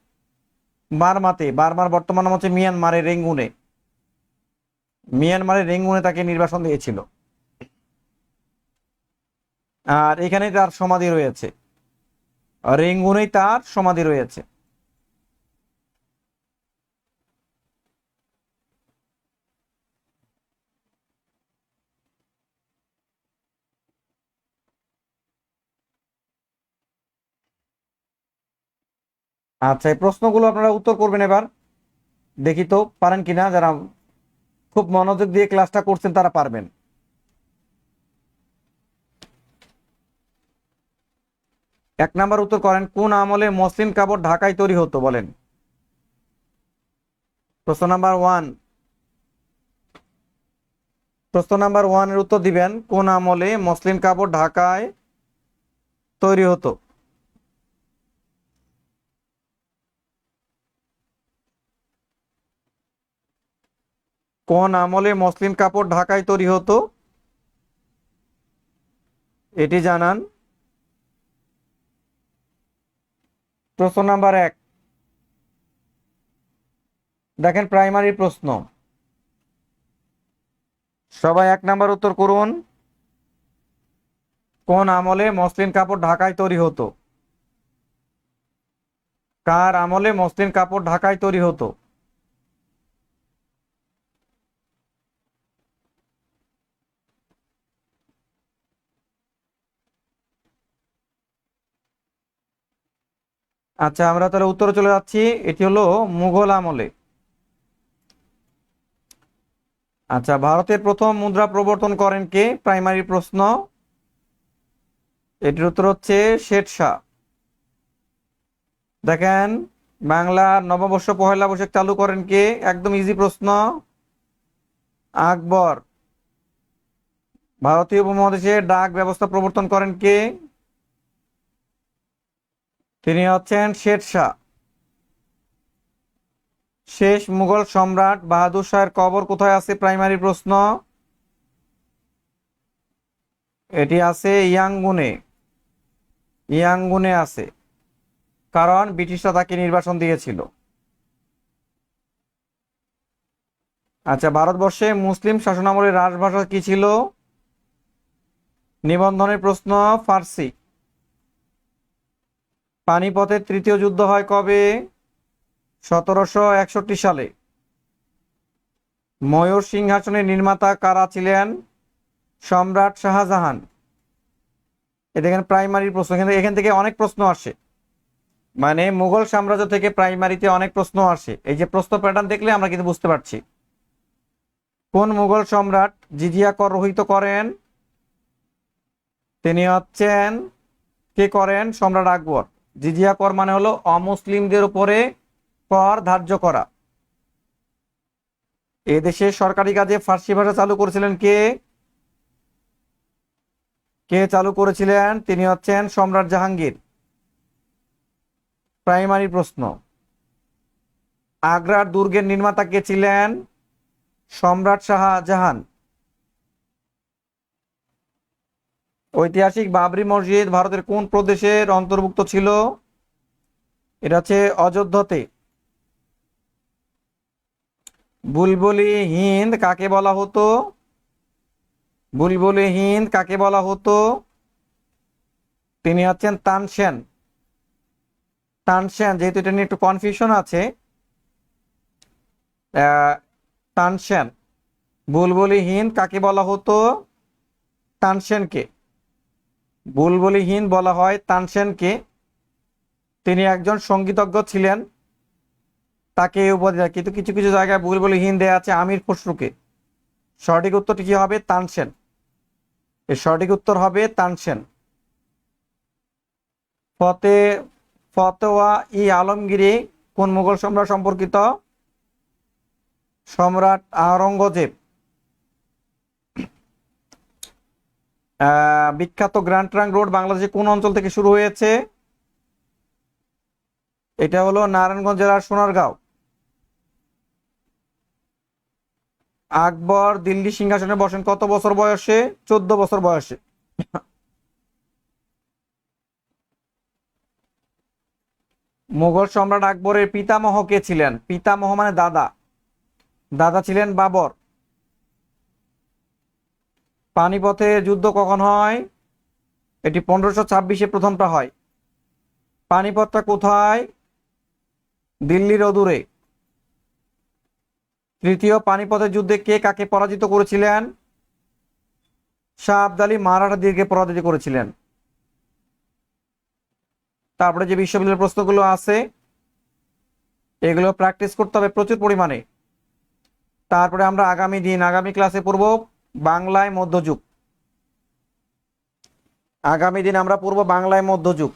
বার্মাতে। বার্মার বর্তমান নাম হচ্ছে মিয়ানমারের রেঙ্গুনে। মিয়ানমারের রেঙ্গুনে তাকে নির্বাসন দিয়েছিল। আর এখানেই তার সমাধি রয়েছে, রেঙ্গুনেই তার সমাধি রয়েছে। আচ্ছা, এই প্রশ্নগুলো আপনারা উত্তর করবেন এবার। দেখি তো পারেন কিনা। যারা খুব মনোযোগ দিয়ে ক্লাসটা করছেন তারা পারবেন। 1 নাম্বার উত্তর করেন, কোন আমলে মসলিন কাপড় ঢাকায় তৈরি হতো? বলেন। প্রশ্ন নাম্বার 1। প্রশ্ন নাম্বার 1 এর উত্তর দিবেন, কোন আমলে মসলিন কাপড় ঢাকায় তৈরি হতো? কোন আমলে মসলিন কাপড় ঢাকায় তৈরি হতো, এটি জানান। প্রশ্ন নাম্বার 1, দেখেন প্রাইমারি প্রশ্ন। সবাই 1 নাম্বার উত্তর করুন। কোন আমলে মসলিন কাপড় ঢাকায় তৈরি হতো? কার আমলে মসলিন কাপড় ঢাকায় তৈরি হতো? আচ্ছা, আমরা তাহলে উত্তরে চলে যাচ্ছি। এটি হলো মুঘল আমলে। আচ্ছা, ভারতের প্রথম মুদ্রা প্রবর্তন করেন কে? প্রাইমারি প্রশ্ন। এটির উত্তর হচ্ছে শেরশাহ। দেখেন, বাংলার নববর্ষ পহেলা বৈশাখ চালু করেন কে? একদম ইজি প্রশ্ন, আকবর। ভারতীয় উপমহাদেশে ডাক ব্যবস্থা প্রবর্তন করেন কে? তিনি হচ্ছেন শেরশাহ। শেষ মুঘল সম্রাট বাহাদুর শাহের কবর কোথায় আছে? প্রাইমারি প্রশ্ন। এটি আছে ইয়াঙ্গুনে। ইয়াঙ্গুনে আছে, কারণ ব্রিটিশরা তাকে নির্বাসন দিয়েছিল। আচ্ছা, ভারতবর্ষে মুসলিম শাসনামলের রাজভাষা কি ছিল? নিবন্ধনের প্রশ্ন, ফার্সি। পানিপথের তৃতীয় যুদ্ধ হয় কবে? 1761 সালে। ময়ূর সিংহাসনের নির্মাতা কারা ছিলেন? সম্রাট শাহজাহান। এ দেখেন প্রাইমারি প্রশ্ন, এখান থেকে অনেক প্রশ্ন আসে, মানে মুঘল সাম্রাজ্য থেকে প্রাইমারিতে অনেক প্রশ্ন আসে। এই যে প্রশ্ন প্যাটার্ন দেখলে আমরা কিন্তু বুঝতে পারছি। কোন মুঘল সম্রাট জিজিয়া কর রহিত করেন? তিনি হচ্ছেন, কে করেন? সম্রাট আকবর। জিজিয়া কর মানে হলো অমুসলিমদের উপরে কর ধার্য করা। এ দেশে সরকারি কাজে ফার্সি ভাষা চালু করেছিলেন কে? কে চালু করেছিলেন? তিনি হচ্ছেন সম্রাট জাহাঙ্গীর। প্রাইমারি প্রশ্ন। আগ্রার দুর্গের নির্মাতা কে ছিলেন? সম্রাট শাহজাহান। ঐতিহাসিক বাবরি মসজিদ ভারতের কোন প্রদেশের অন্তর্ভুক্ত ছিল? এটা হচ্ছে অযোধ্যাতে। বুলবুলি হিন্দ কাকে বলা হতো? বুলবুলি হিন্দ কাকে বলা হতো? তিনি হচ্ছেন তানসেন। তানসেন, যেহেতু এটা নিয়ে একটু কনফিউশন আছে, তানসেন। বুলবুলি হিন্দ কাকে বলা হতো? তানসেনকে। বুলবুলি হিন্দ বলা হয় তানসেনকে। তিনি একজন সঙ্গীতজ্ঞ ছিলেন, তাকে এই উপাধি দেয়, কিন্তু কিছু কিছু জায়গায় বুলবুলি হিন্দ দেয়া আছে আমির খসরুকে। সঠিক উত্তরটি কি হবে? তানসেন। এর সঠিক উত্তর হবে তানসেন। ফতে ফতোয়া ই আলমগীরি কোন মুঘল সম্রাট সম্পর্কিত? সম্রাট আওরঙ্গজেব। বিখ্যাত গ্র্যান্ড ট্রাঙ্ক রোড বাংলাদেশে কোন অঞ্চল থেকে শুরু হয়েছে? এটা হলো নারায়ণগঞ্জ জেলার সোনারগাঁও। আকবর দিল্লি সিংহাসনে বসেন কত বছর বয়সে? 14 বছর বয়সে। মুঘল সম্রাট আকবরের পিতামহ কে ছিলেন? পিতামহ মানে দাদা। দাদা ছিলেন বাবর। পানিপথে যুদ্ধ কখন হয়? এটি 1526-এ প্রথমটা হয়। পানিপথটা কোথায়? দিল্লির অদূরে। তৃতীয় পানিপথের যুদ্ধে কে কাকে পরাজিত করেছিলেন? শাহ আবদালি মারাঠাদেরকে পরাজিত করেছিলেন। তারপরে যে বিশ্ববিদ্যালয়ের প্রশ্নগুলো আছে, এগুলো প্র্যাকটিস করতে হবে প্রচুর পরিমাণে। তারপরে আমরা আগামী ক্লাসে পড়ব বাংলায় মধ্যযুগ। আগামী দিন আমরা পড়ব বাংলায় মধ্যযুগ।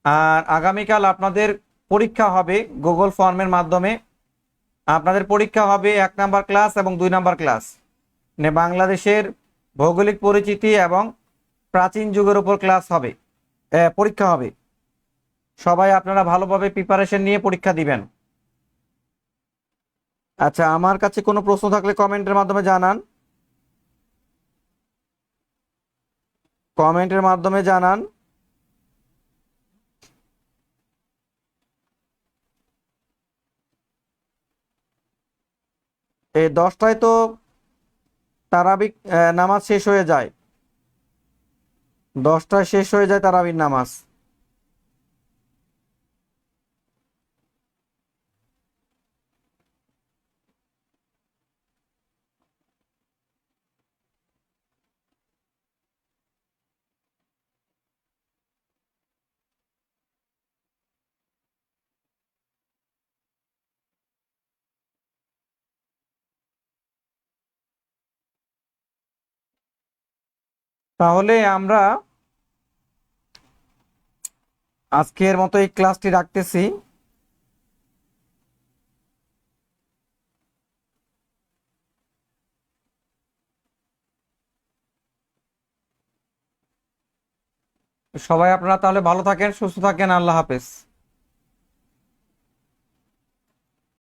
আর আগামীকাল আপনাদের পরীক্ষা হবে গুগল ফর্মের মাধ্যমে। আপনাদের পরীক্ষা হবে 1 নাম্বার ক্লাস এবং 2 নাম্বার ক্লাস, মানে বাংলাদেশের ভৌগোলিক পরিচিতি এবং প্রাচীন যুগের উপর ক্লাস হবে, পরীক্ষা হবে। সবাই আপনারা ভালোভাবে প্রিপারেশন নিয়ে পরীক্ষা দিবেন। আচ্ছা, আমার কাছে কোনো প্রশ্ন থাকলে কমেন্টের মাধ্যমে জানান। কমেন্টের মাধ্যমে জানান। এই 10টায় তো তারাবি নামাজ শেষ হয়ে যায়। 10টায় শেষ হয়ে যায় তারাবির নামাজ। তাহলে আমরা আজকের মতো এই ক্লাসটি রাখতেছি। সবাই আপনারা তাহলে ভালো থাকেন, সুস্থ থাকেন। আল্লাহ হাফেজ।